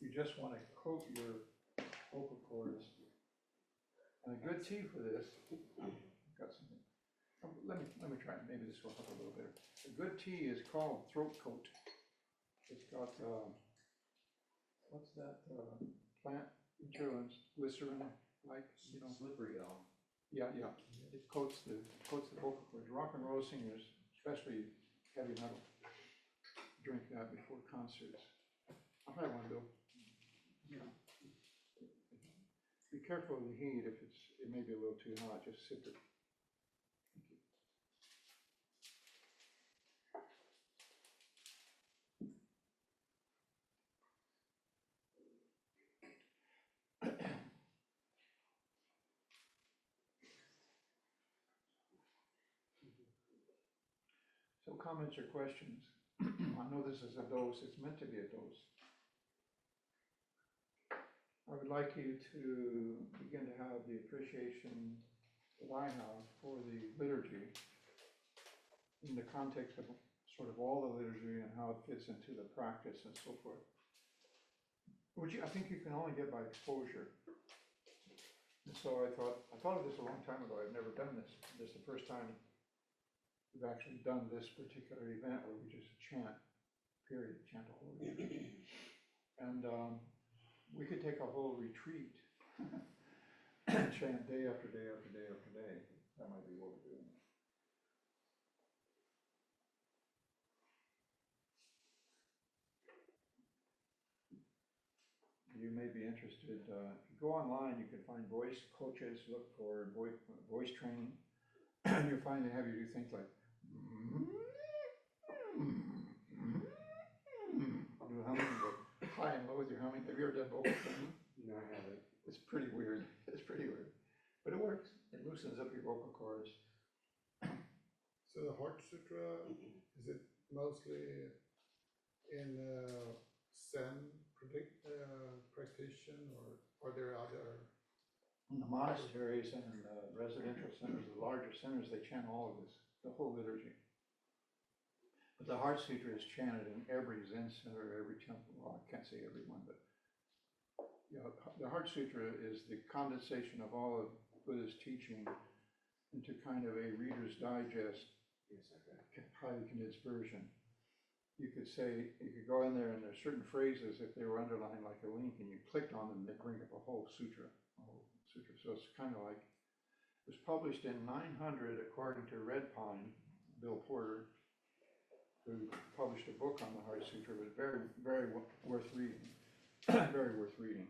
You just want to coat your vocal cords. And a good tea for this. Got something. Let me try it. Maybe this will help a little better. A good tea is called throat coat. It's got what's that plant material? Glycerin, like, you know. Slippery elm. Yeah. It coats the vocal cords. Rock and roll singers, especially heavy metal, drink that before concerts. I'll have one, Bill. Yeah. Be careful of the heat. If it may be a little too hot, just sip it. So comments or questions? I know this is a dose, it's meant to be a dose. I would like you to begin to have the appreciation that I have for the liturgy in the context of sort of all the liturgy and how it fits into the practice and so forth. Which I think you can only get by exposure. And so I thought of this a long time ago. I've never done this. This is the first time we've actually done this particular event where we just chant, period, chant a whole event. And we could take a whole retreat and chant day after day after day after day. That might be what we're doing. You may be interested, if you go online, you can find voice coaches, look for voice training. You'll find they have you do things like do humming, but high and low with your humming. Have you ever done vocal training? No, I haven't. It's pretty weird. It's pretty weird, but it works. It loosens up your vocal cords. So the Heart Sutra, is it mostly in Zen practitioner, or are there other? In the monasteries and residential centers, the larger centers, they chant all of this, the whole liturgy. But the Heart Sutra is chanted in every Zen center, every temple. Well, I can't say every one, but the Heart Sutra is the condensation of all of Buddha's teaching into kind of a Reader's Digest, highly condensed version. You could go in there and there's certain phrases, if they were underlined like a link and you clicked on them, they bring up a whole sutra. So it's kind of like, it was published in 900 according to Red Pine, Bill Porter, who published a book on the Heart Sutra. It was very, very worth reading, very worth reading.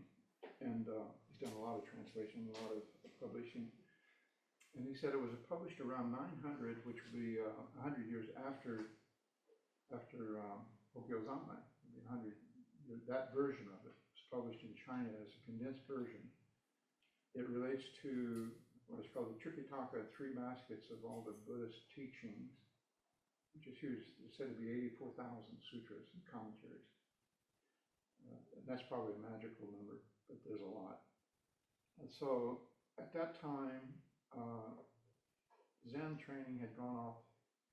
And he's done a lot of translation, a lot of publishing. And he said it was published around 900, which would be 100 years after Hokyozanmai, 100. That version of it was published in China as a condensed version. It relates to what is called the Tripitaka, 3 baskets of all the Buddhist teachings, which is huge. It's said to be 84,000 sutras and commentaries. And that's probably a magical number, but there's a lot. And so at that time, Zen training had gone off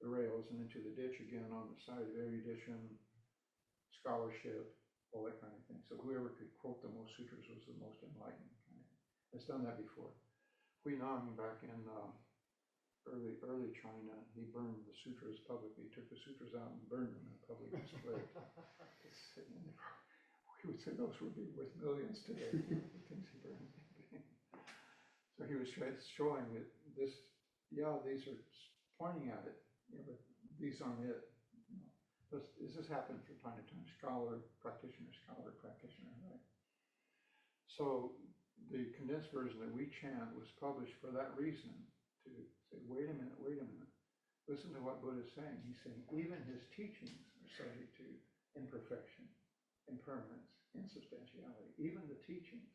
the rails and into the ditch again on the side of erudition, scholarship, all that kind of thing. So whoever could quote the most sutras was the most enlightened. Kind of. It's done that before. Huineng back in early China, he burned the sutras publicly. He took the sutras out and burned them in public display. We would say those would be worth millions today, the things he burned. So he was showing that this, yeah, these are pointing at it, but these aren't it. This happens from time to time, scholar, practitioner, right? So the condensed version that we chant was published for that reason, to say, wait a minute, listen to what Buddha is saying. He's saying even his teachings are subject to imperfection, impermanence, insubstantiality, even the teachings.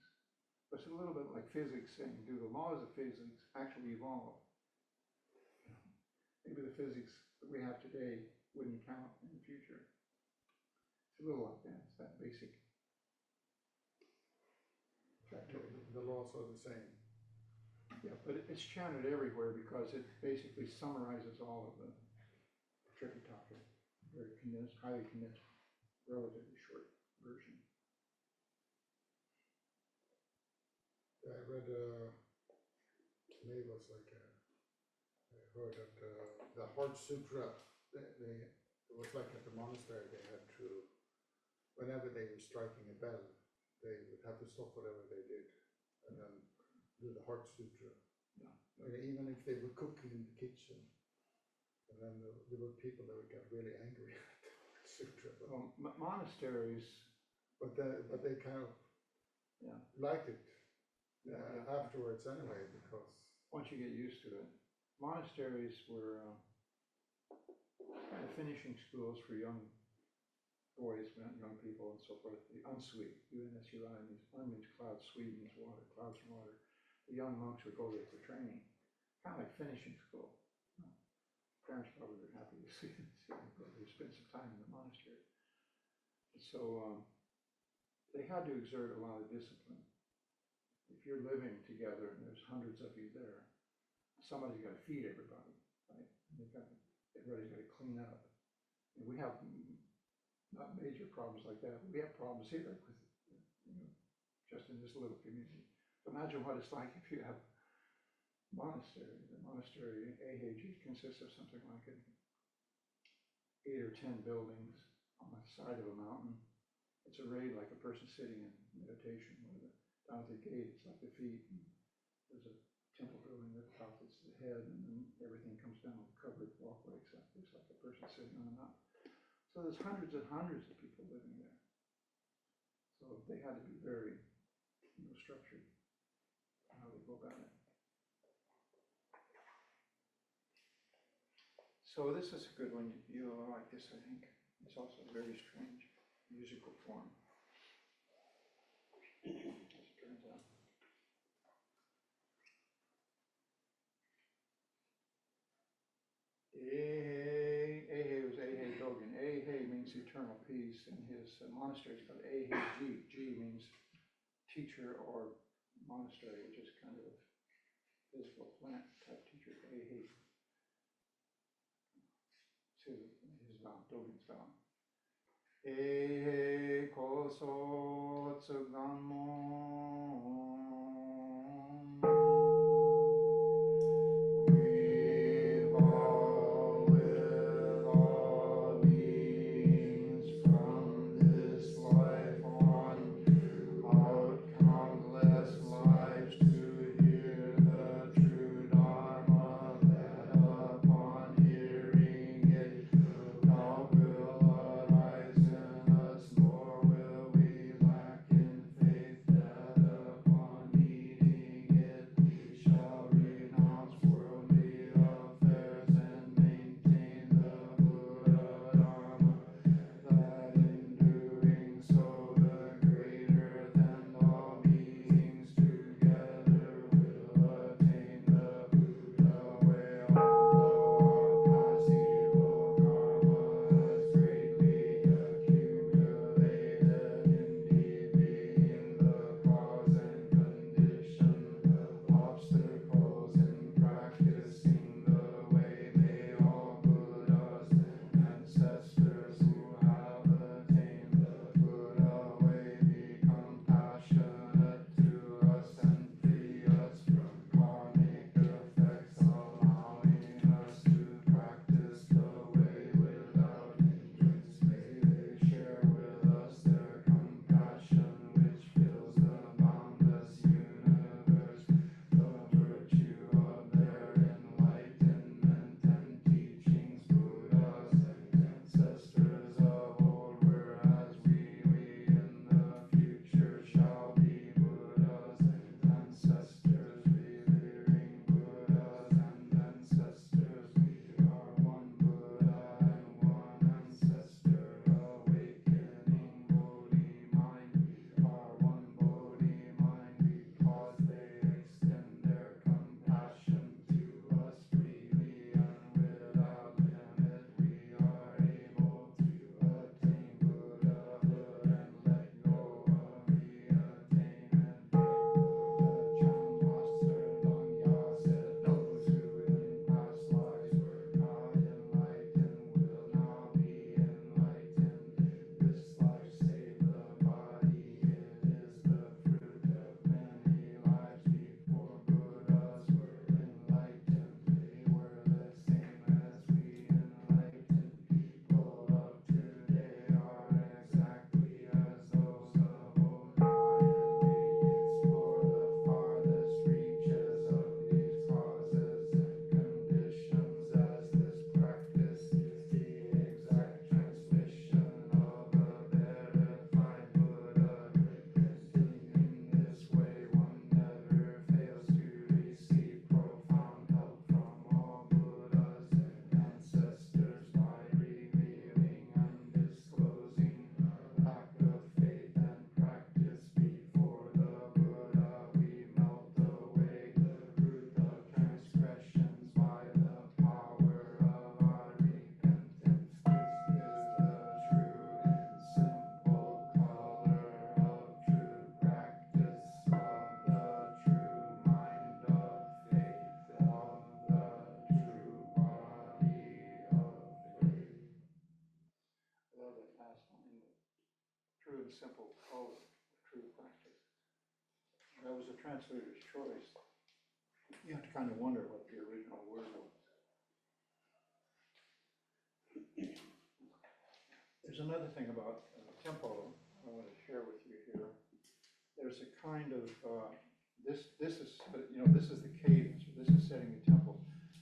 It's a little bit like physics saying, do the laws of physics actually evolve? Maybe the physics that we have today wouldn't count in the future. It's a little like that, it's that basic factoid. The laws are the same. Yeah, but it's chanted everywhere because it basically summarizes all of the Tripitaka. Very condensed, highly condensed, relatively short version. I read, maybe it was like, I heard that the Heart Sutra, it was like at the monastery, they had to, whenever they were striking a bell, they would have to stop whatever they did and then do the Heart Sutra. Yeah. Like, even if they were cooking in the kitchen, and then there were people that would get really angry at the Heart Sutra. Well, monasteries, But they kind of liked it afterwards anyway, because once you get used to it, monasteries were kind of finishing schools for young boys, young people, and so forth. The unsui, UNSUI, means un means cloud, sui means water, clouds and water. The young monks would go there for training, kind of like finishing school. Parents probably were happy to see them spend some time in the monastery. So they had to exert a lot of discipline. If you're living together and there's hundreds of you there, somebody's got to feed everybody, right? Everybody's got to clean up. And we have not major problems like that. We have problems here with, just in this little community. Imagine what it's like if you have monastery. The monastery, ASZC, consists of something like 8 or 10 buildings on the side of a mountain. It's arrayed like a person sitting in meditation. Down at the gate, it's like the feet. There's a temple building at the top, it's the head, and then everything comes down with covered walkways. It's like a person sitting on a mountain. So there's hundreds and hundreds of people living there. So they had to be very, structured how they go about it. So this is a good one. You'll like this, I think. It's also a very strange musical form. As it turns out. Eihei was Eihei Dogen. Eihei means eternal peace, and his monastery is called Eihei-ji. Ji means teacher or monastery, which is kind of a physical plant type teacher. Eihei. His vow, Dogen's vow. Eihei koso tsuganmon. Will arise in us, nor will simple code of true practice. That was a translator's choice. You have to kind of wonder what the original word was. There's another thing about tempo I want to share with you here. There's a kind of, this is, this is the cadence, or this is setting the tempo.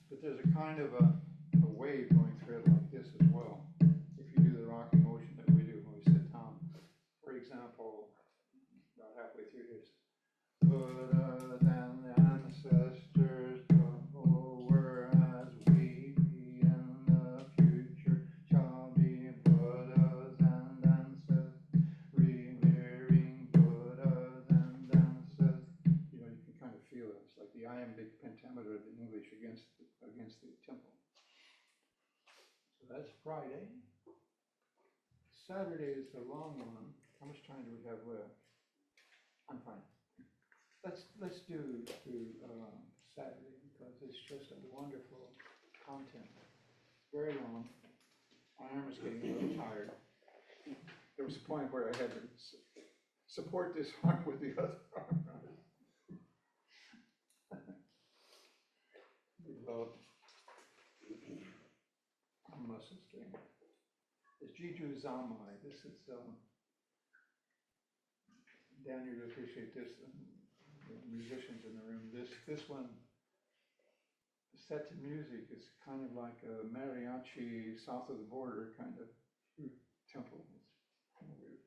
But there's a kind of a wave going through it like this as well. If you do the rocking motion that we do when we sit down. For example, about halfway through here, Buddhas and the ancestors come over as we in the future shall be Buddhas and ancestors, revering Buddhas and ancestors. You can kind of feel it. It's like the iambic pentameter of the English against the tempo. So that's Friday. Saturday is the long one. How much time do we have left? I'm fine. Let's do Saturday because it's just a wonderful content. Very long. My arm is getting a little tired. There was a point where I had to support this arm with the other arm. Developed muscle strength. It's Jiju Zamai. This is Dan, you'd appreciate this. The musicians in the room. This one, set to music, is kind of like a mariachi south of the border kind of tempo. It's kind of weird.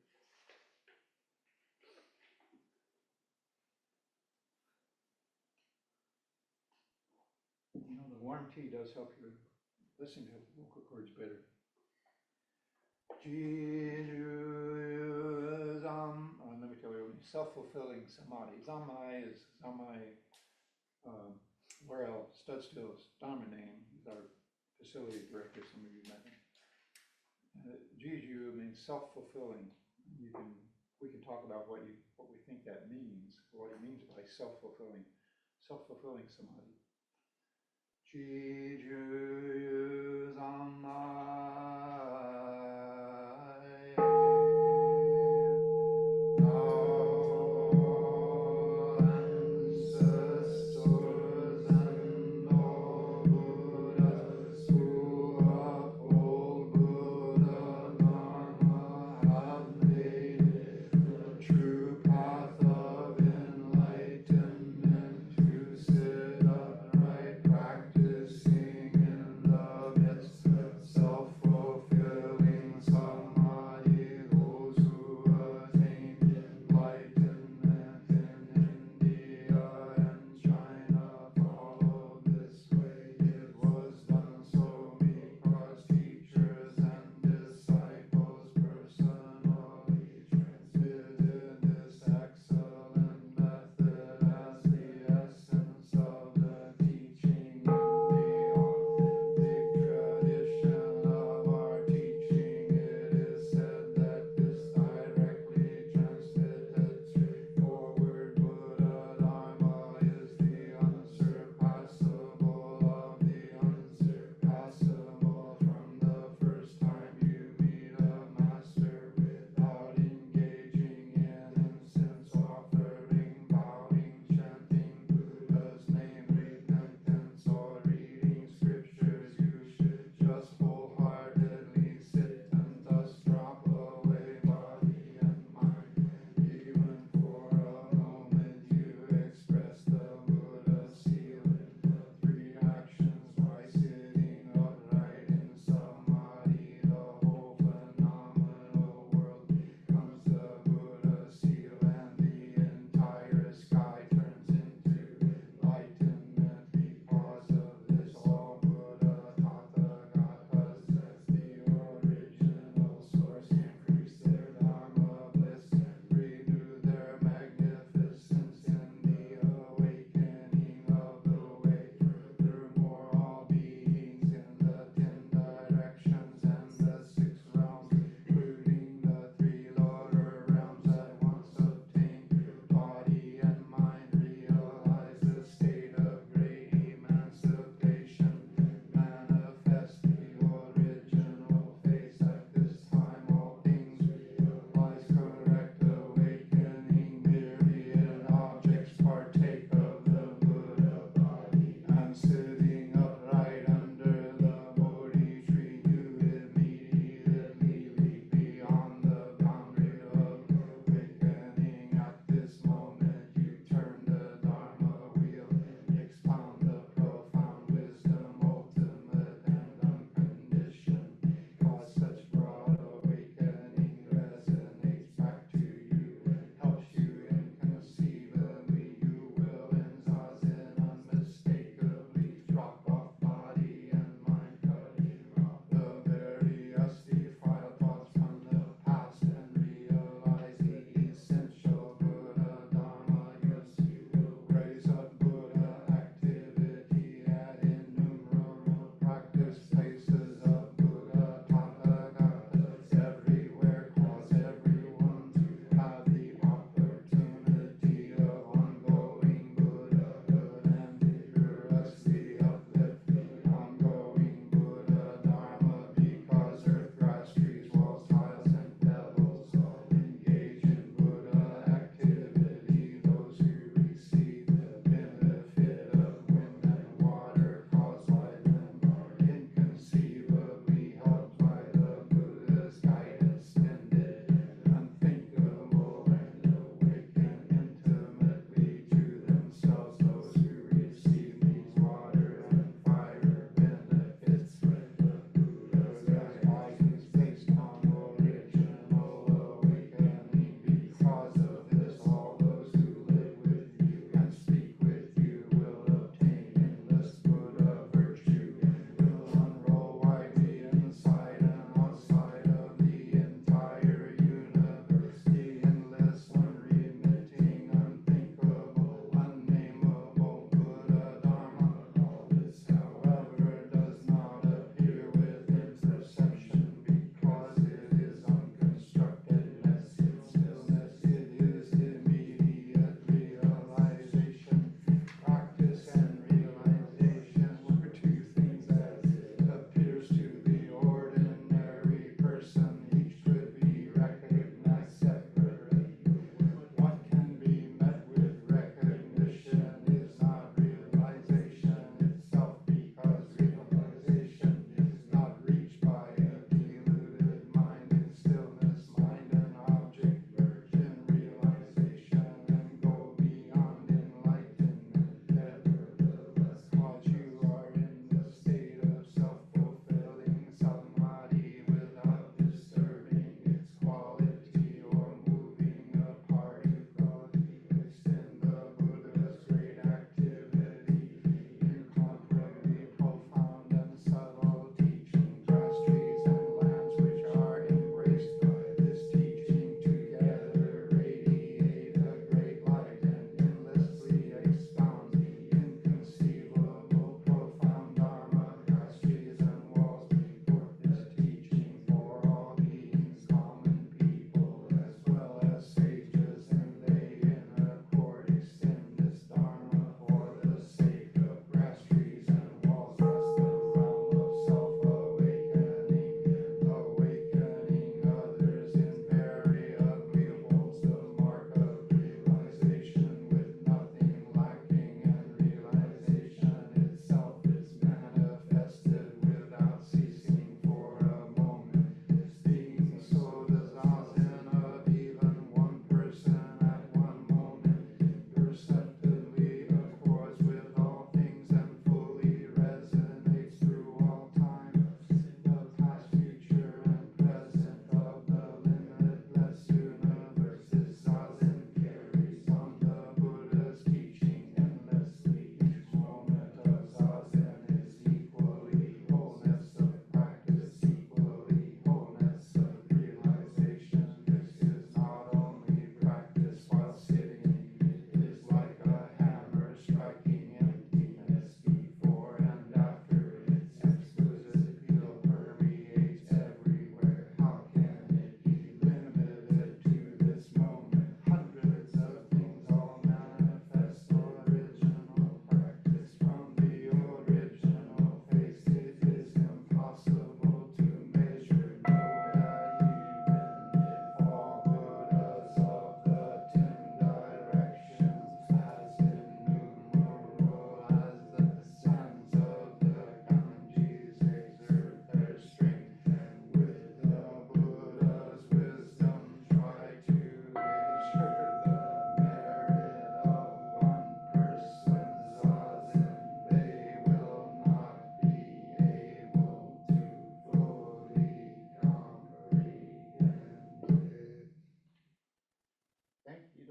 The warm tea does help you listen to vocal cords better. Let me tell you, self-fulfilling samadhi. Zamai is Laurel Studstill's Dharma name. He's our facility director, some of you met him. Jiju means self-fulfilling. We can talk about what we think that means, what he means by self-fulfilling samadhi. Jiju Zamai. Self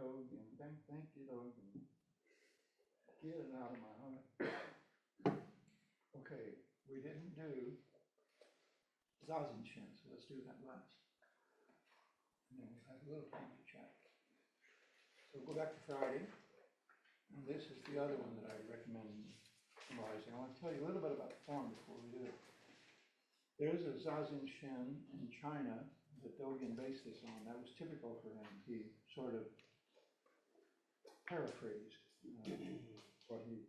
Dogen, thank you, Dogen. Get it out of my heart. Okay, we didn't do Zazen Shin, so let's do that last. And then we'll have a little time to chat. So go back to Friday, and this is the other one that I recommend memorizing. I want to tell you a little bit about the form before we do it. There's a Zazen Shin in China that Dogen based this on. That was typical for him. He sort of paraphrased what he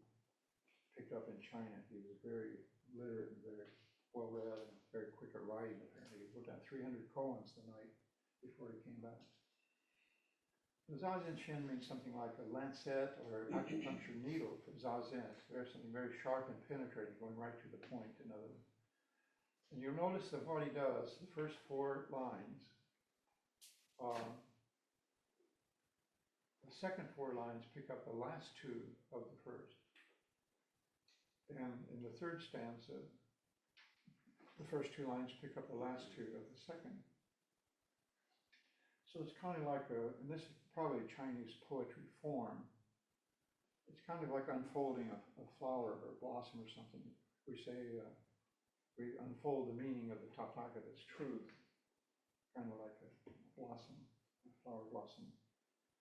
picked up in China. He was very literate and very well read and very quick at writing, apparently. He wrote down 300 koans the night before he came back. The Zazen Shin means something like a lancet or acupuncture needle for Zazen. There's something very sharp and penetrating, going right to the point, in other words. And you'll notice that what he does, the first 4 lines, the second 4 lines pick up the last 2 of the first. And in the third stanza, the first 2 lines pick up the last 2 of the second. So it's kind of like and this is probably Chinese poetry form. It's kind of like unfolding a flower or a blossom or something. We say, we unfold the meaning of the Tathagata's its truth, kind of like a blossom, a flower blossom,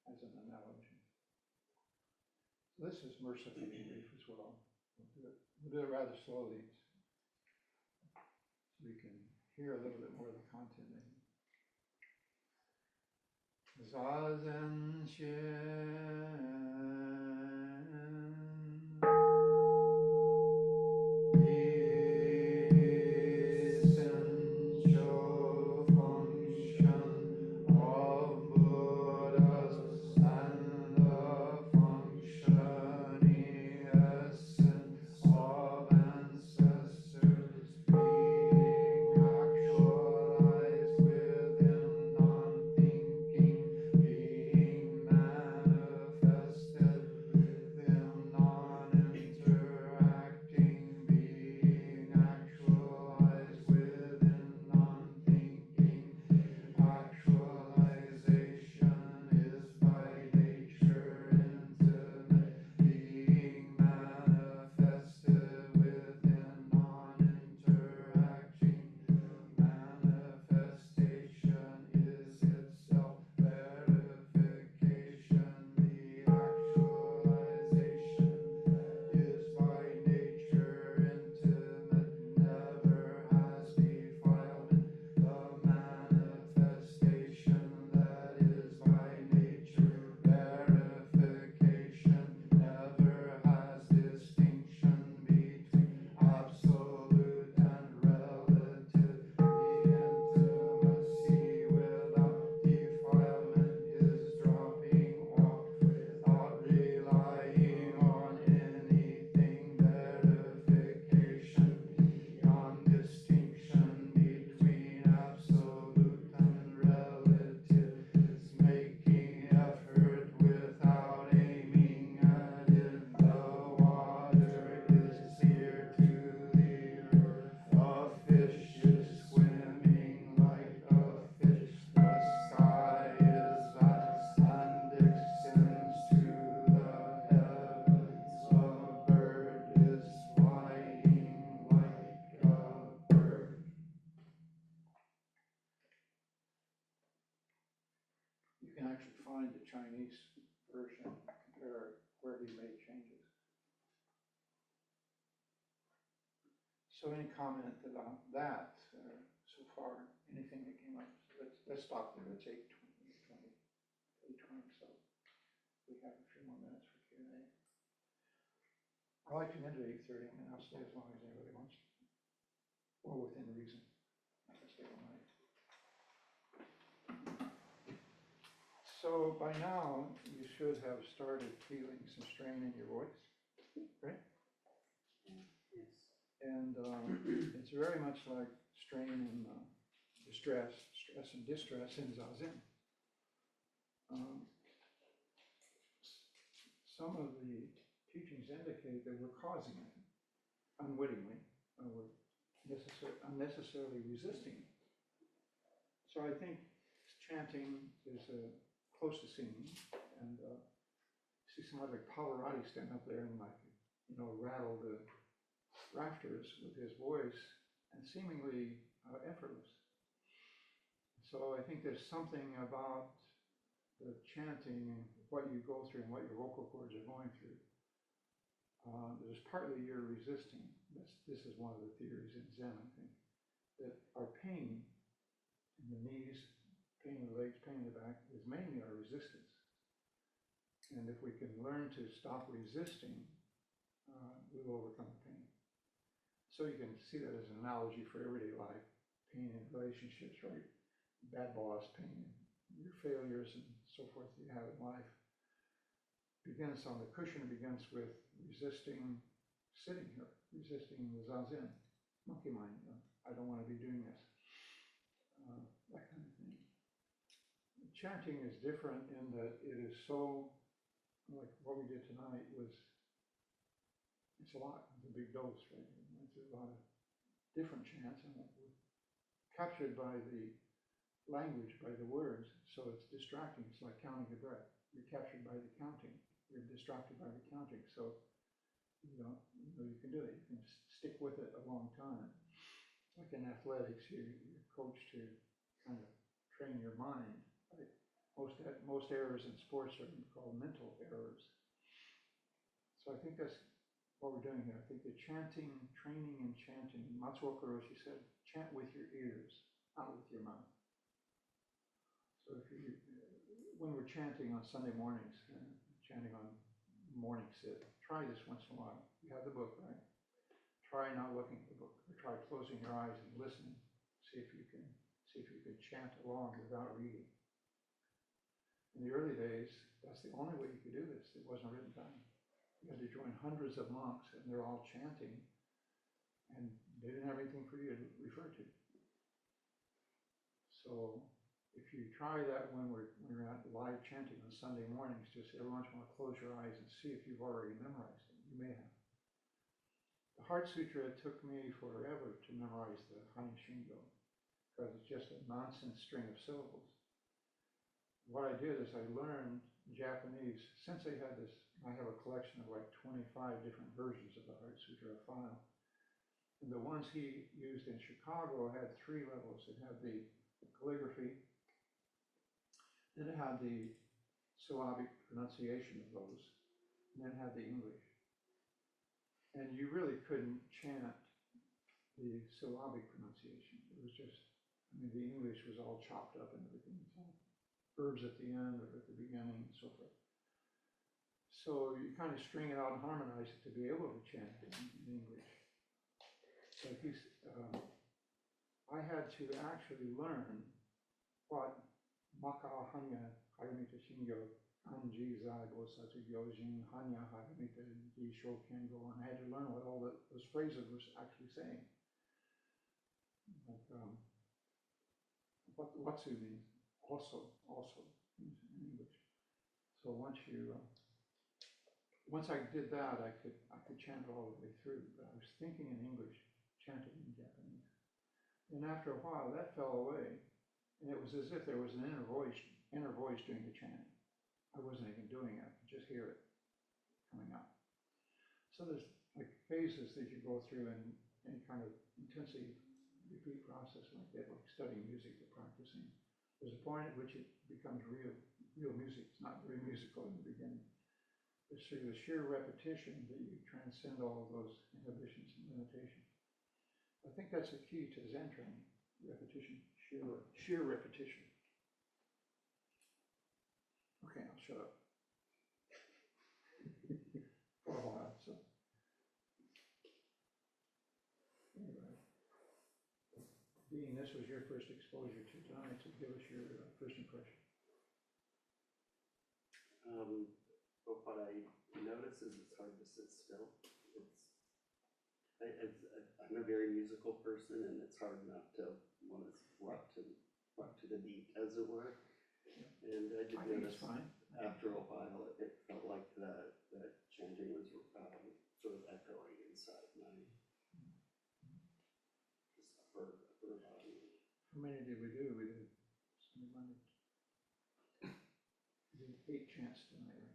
as an analogy. So this is mercifully brief as well. We'll do it rather slowly, so you can hear a little bit more of the content in it. Zazen Shin. You can actually find the Chinese version and compare where he made changes. So any comment about that so far? Anything that came up? So let's stop there. It's 8:20, so we have a few more minutes for Q&A. I like to end at 8:30. I mean, I'll stay as long as anybody wants, or within reason. I can stay all night. So by now, you should have started feeling some strain in your voice, right? Yes. And it's very much like strain and stress and distress in Zazen. Some of the teachings indicate that we're causing it unwittingly, or we're unnecessarily resisting. So I think chanting is close to singing, and see somebody like Pavarotti stand up there and like, you know, rattle the rafters with his voice and seemingly effortless. So I think there's something about the chanting and what you go through and what your vocal cords are going through. There's partly you're resisting. This is one of the theories in Zen, I think, that our pain in the knees, pain in the legs, pain in the back is mainly our resistance. And if we can learn to stop resisting, we will overcome the pain. So you can see that as an analogy for everyday life, pain in relationships, right? Bad boss, pain, your failures and so forth that you have in life. Begins on the cushion, begins with resisting sitting here, resisting the zazen, monkey mind. I don't want to be doing this, that kind of thing. Chanting is different in that it is so, like what we did tonight was, it's a lot, it's a big dose, right? We went through a lot of different chants and we're captured by the language, by the words, so it's distracting. It's like counting your breath. You're captured by the counting. You're distracted by the counting. So you know you can do it. You can stick with it a long time. Like in athletics, you're coached to kind of train your mind. Right? Most errors in sports are called mental errors. So I think that's what we're doing here. I think the chanting, training and chanting, Matsuoka Roshi said, chant with your ears, not with your mouth. So if you, when we're chanting on Sunday mornings, chanting on morning sit, try this once in a while. You have the book, right? Try not looking at the book, or try closing your eyes and listening. See if you can chant along without reading. In the early days, that's the only way you could do this. It wasn't written down. You had to join hundreds of monks, and they're all chanting, and they didn't have anything for you to refer to. So if you try that when we're at live chanting on Sunday mornings, just every once in a while close your eyes and see if you've already memorized it. You may have. The Heart Sutra took me forever to memorize the Hani Shingo, because it's just a nonsense string of syllables. What I did is I learned Japanese. Since I had this, I have a collection of like 25 different versions of the Heart Sutra file. And the ones he used in Chicago had 3 levels. It had the calligraphy, then it had the syllabic pronunciation of those, and then it had the English. And you really couldn't chant the syllabic pronunciation. It was just, I mean, the English was all chopped up and everything. So verbs at the end or at the beginning and so forth. So you kind of string it out and harmonize it to be able to chant in English. So I had to actually learn what Maka Hanya Haramita Shingo, Anji Zai Bosatsu Gyojin, Hanya Haramita Gisho Kengo, and I had to learn what all those phrases were actually saying. Like, what Watsu means, also means in English. So once I did that, I could chant all the way through, but I was thinking in English, chanting in Japanese. And after a while, that fell away, and it was as if there was an inner voice doing the chanting. I wasn't even doing it; I could just hear it coming out. So there's like phases that you go through in any kind of intensive repeat process like that, like studying music or practicing. There's a point at which it becomes real music. It's not very musical in the beginning. It's through the sheer repetition that you transcend all of those inhibitions and limitations. I think that's the key to Zen training, repetition, sheer repetition. Okay, I'll shut up. For a while, so. Anyway. Dean, this was your first exposure to tonight, so give us your first impression. What I notice is it's hard to sit still. I'm a very musical person, and it's hard not to want to rock to the beat, as it were. And I did notice after a while, it felt like that chanting was sort of echoing inside my just upper body. How many did we do? We did 8 chants tonight, right?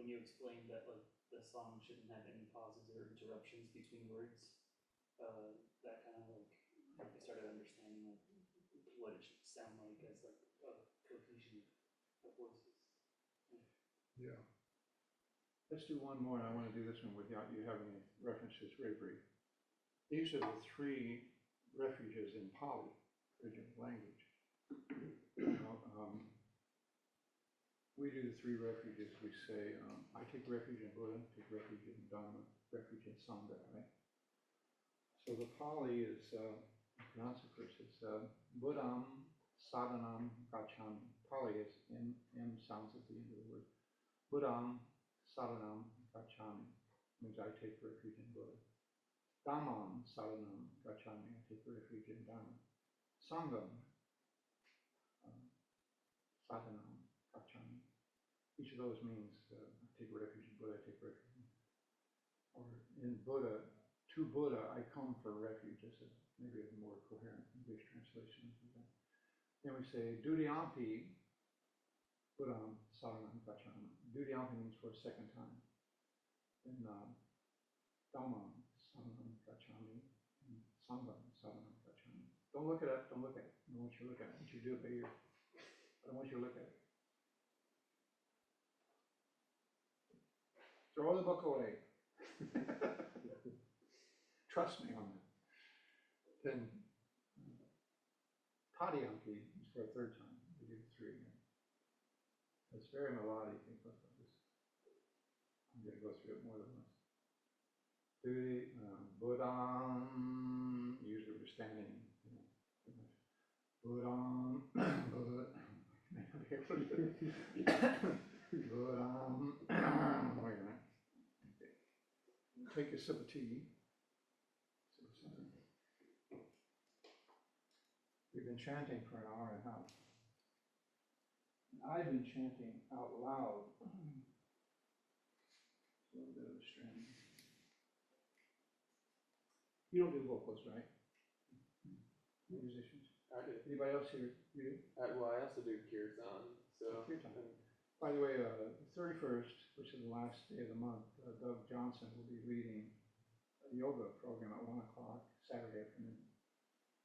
when you explained that like the song shouldn't have any pauses or interruptions between words, that kind of like I started understanding like what it should sound like as like a cohesion of voices. Yeah. Let's do one more, and I want to do this one without you having any references, very brief. These are the three refuges in Pali, original language. We do the three refuges. We say, I take refuge in Buddha, take refuge in Dharma, refuge in Sangha, right? So the Pali is, pronounce it first, it's Buddham Sadhanam Gacchami. Pali is M sounds at the end of the word. Buddham Sadhanam Gacchami means I take refuge in Buddha. Dhammam Sadhanam Gacchami, I take refuge in Dharma. Sangham Sadhanam Gacchami. Each of those means I take refuge in Buddha, I take refuge in, or in Buddha, to Buddha I come for refuge. This is maybe a more coherent English translation of that. Then we say Dudhyampi Buddham Saranam Gacchami. Dudhyampi means for a second time. Then Dhammam Saranam Gacchami and Sangham Saranam Gacchami. Don't look it up, don't look at it. I don't want you to look at it. I want you to do it by ear. I don't want you to look at it. Throw the book away. Trust me on that. Then Tadhyampi is for a third time. We do three again. It's very melodic. I'm going to go through it more than once. Buddham, usually we're standing, Buddham, Buddham, wait a minute. Take a sip of tea. We've been chanting for an hour and a half. I've been chanting out loud. A little bit of a strain. You don't do vocals, right? Musicians. I do. Anybody else here? You do? Well, I also do kirtan, so. Kirtan. By the way, the 31st, which is the last day of the month, Doug Johnson will be leading a yoga program at 1 o'clock Saturday afternoon.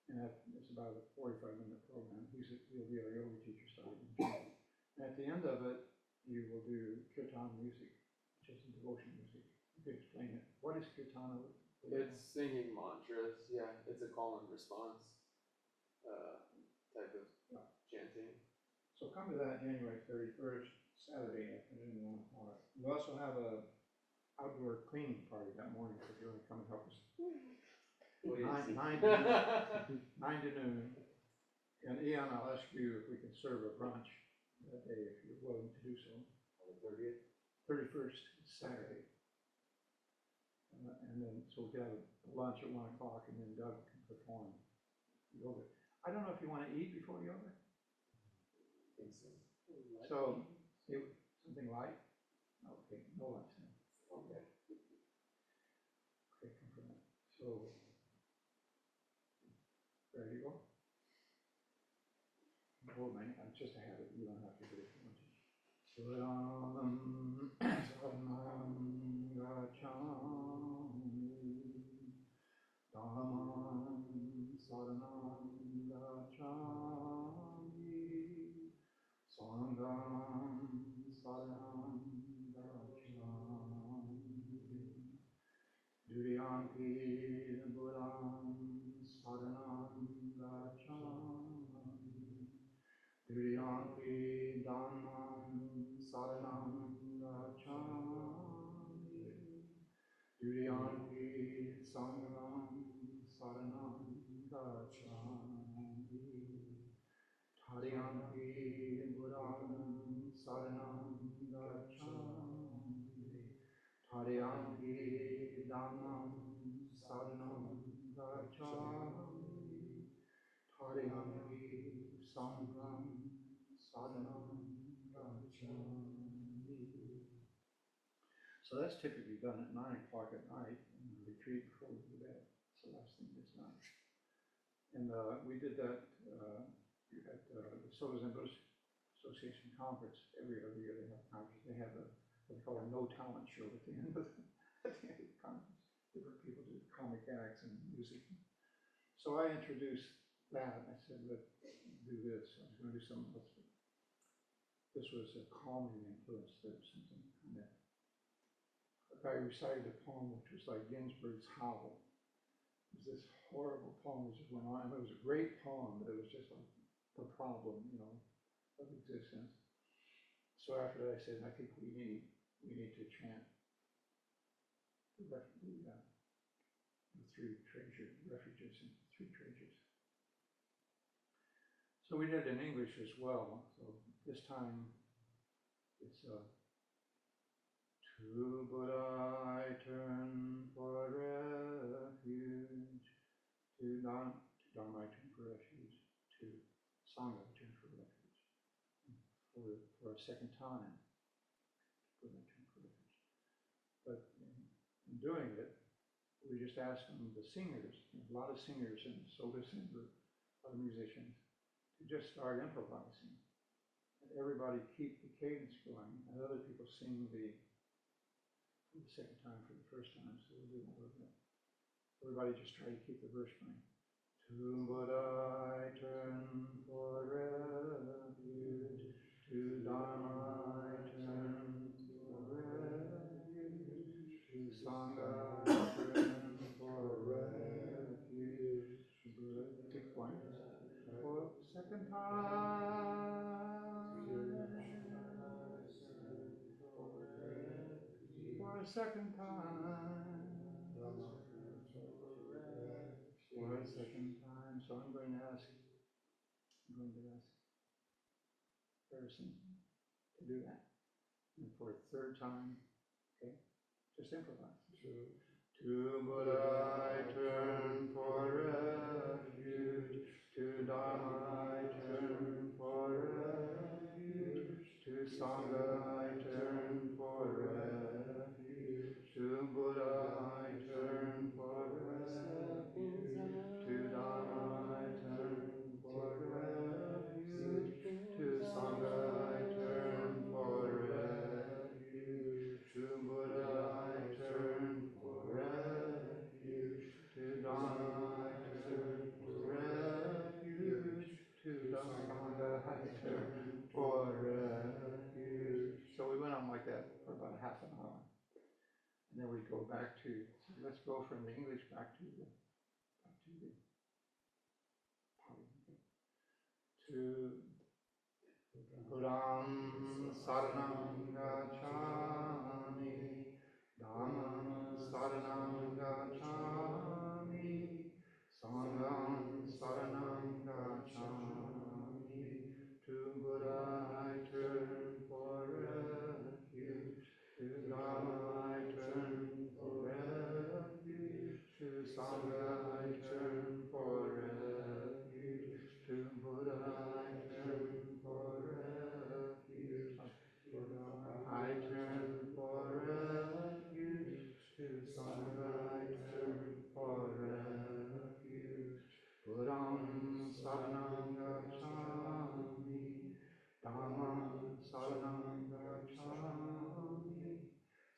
And it's about a 45-minute program. He'll be our yoga teacher starting in June. And at the end of it, you will do kirtan music, which is devotion music. You can explain it. What is kirtan? It's singing mantras, yeah. It's a call and response type of chanting. So come to that January 31st, Saturday afternoon, 1 o'clock. We also have a outdoor cleaning party that morning, so if you want to come and help us. Nine to noon. And Ian, I'll ask you if we can serve a brunch that day, if you're willing to do so. On the 30th? 31st, Saturday. And then, so we could have a lunch at 1 o'clock, and then Doug can perform yoga. I don't know if you want to eat before yoga. I think so. So, something light? Okay, no lunch then. Okay. Okay, come from that. So, ready to go? Oh man, it's just a habit. You don't have to do it if you want to. Saranam gacchami, Dhammam saranam gacchami, Sangham saranam gacchami, Dudhyampi Buddham saranam gacchami, Dudhyampi Dhammam saranam gacchami, Dudhyampi Sangham saranam gacchami, Tadhyampi Buddham saranam gacchami, Tadhyampi Dhammam saranam gacchami, Tadhyampi Sangham saranam gacchami. So that's typically done at 9 o'clock at night in the retreat before we go to bed. It's the last thing that's done. And we did that at the Soto Zen Buddhist Association conference every year. They have a conference. They have a what they call a no talent show at the end of the conference. Different people do comic acts and music. So I introduced that. I said, let's do this. I was going to do something else. This was a calming influence. There was something kind of. A guy recited a poem which was like Ginsberg's Howl. It was this horrible poem that just went on. It was a great poem, but it was just like the problem, of existence. So after that, I said, I think we need to chant the three refuges and three treasures. So we did it in English as well. So this time it's to Buddha I turn for refuge, to Dharma I turn for refuge, to Sangha I turn for refuge. For a second time, Buddha I turn for refuge. But in doing it, we just asked them, the singers, a lot of singers and soda singer, other musicians, to just start improvising. And everybody keep the cadence going, and other people sing the second time for the first time, so we'll do that a little bit. Everybody just try to keep the verse going. To Buddha I turn for refuge, to Dharma I turn for refuge, to Sangha I turn for refuge. Keep going. For the second time, for a second time, for a second time. So I'm going to ask Harrison to do that. And for a third time, okay, just improvise. To Buddha I turn for refuge, to Dharma I turn for refuge, to Sangha I turn for refuge, to Buddha I turn for refuge, to Dharma I turn for refuge, to Sangha I turn for refuge, to Buddha I turn for refuge, to Dharma I turn for refuge, to Sangha I turn for refuge. So we went on like that for about a half an hour. And then we go back to, so let's go from the English back to the to Buddham Saranam Gacchami, Dhammam Saranam Gacchami, Sangham Saranam Gacchami. To Buddha I turn for refuge, to Dharma I turn for refuge, to Sangha I turn for refuge, to Buddha I turn for refuge, I turn for refuge, to Sangha I turn for refuge. Buddham Saranam Gacchami, Dhammam Saranam Gacchami,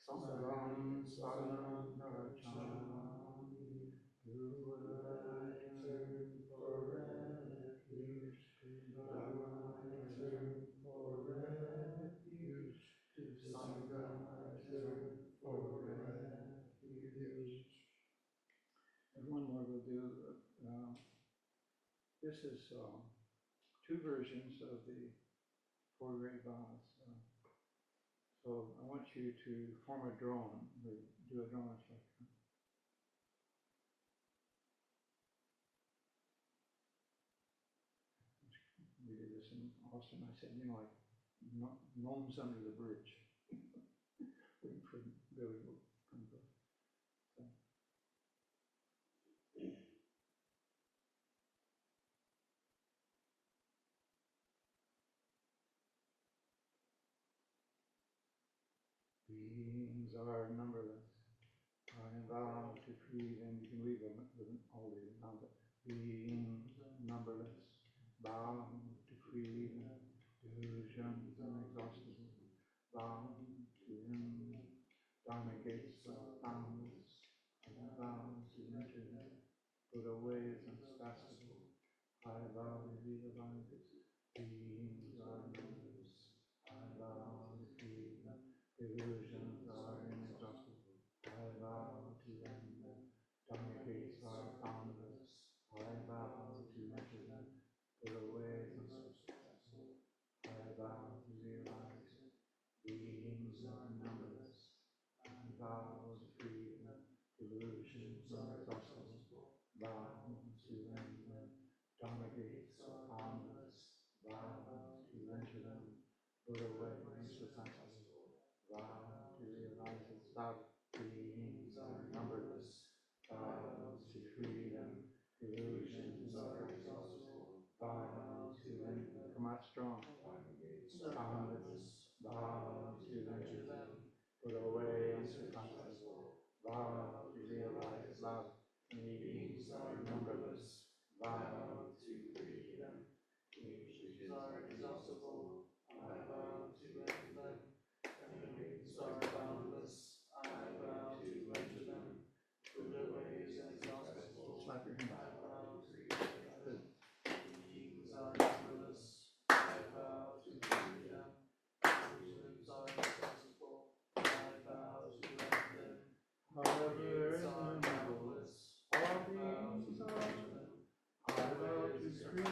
Sangham Saranam Gacchami. To Buddha I turn for refuge, to Dharma I turn for refuge, to Sangha I turn for refuge. And one more we'll do. This is two versions of the Four Great Vows. So I want you to form a drone. We do a drone. It's like we did this in Austin. I said, like gnomes under the bridge, waiting for Billy to come back. So. Beings are numberless. I vow to free them. You can leave them with all the number. Beings numberless. Vow to free them. Delusions inexhaustible. Vow to freedom. Dharma gates are boundless, I vow to enter them. Buddha way is unsurpassable, I vow to realize it. Beings are numberless, I vow to free them. Illusions are inexhaustible, I vow to end them. Dharma gates are boundless, I vow to enter them. Buddha way is unsurpassable, I vow to realize it. Beings are numberless, I vow to free them. Illusions are inexhaustible, vow to end them. Dharma gates are boundless, vow to enter them. Buddha way unsurpassable, vow to realize its love. Beings are numberless, vow to free them. Illusions are inexhaustible, vow to end them. Come out strong. Dharma gates are boundless, vow to enter them. Buddha way unsurpassable, vow to realize its love. Beings are numberless, vow to free them. Illusions are inexhaustible, I vow to end them. Dharma gates are boundless, I vow to enter them. Buddha way is inexhaustible, slap your hand. I vow to realize it. Beings are numberless, I vow to free them. Illusions are inexhaustible, I vow to end them. However, are numberless, all beings are them. I vow to free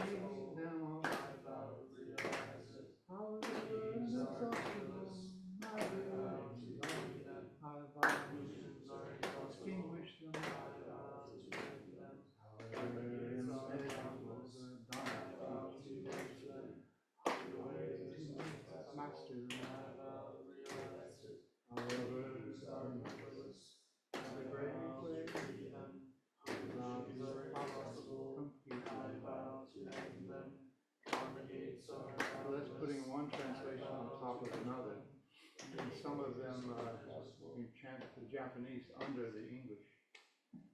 them, I vow to realize it. However, inexhaustible, I vow to free them. I vow illusions are extinguish them. I vow to end them. However, inexhaustible, I vow to enter them. Buddha way is master, I vow to realize it. However, are numberless, the great way to free them. Illusions are impossible, I vow to end them. Dharma gates are boundless. So that's putting one translation on top of another. And some of them you chant the Japanese under the English.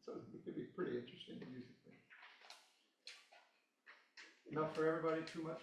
So it could be pretty interesting musically. Enough for everybody, too much?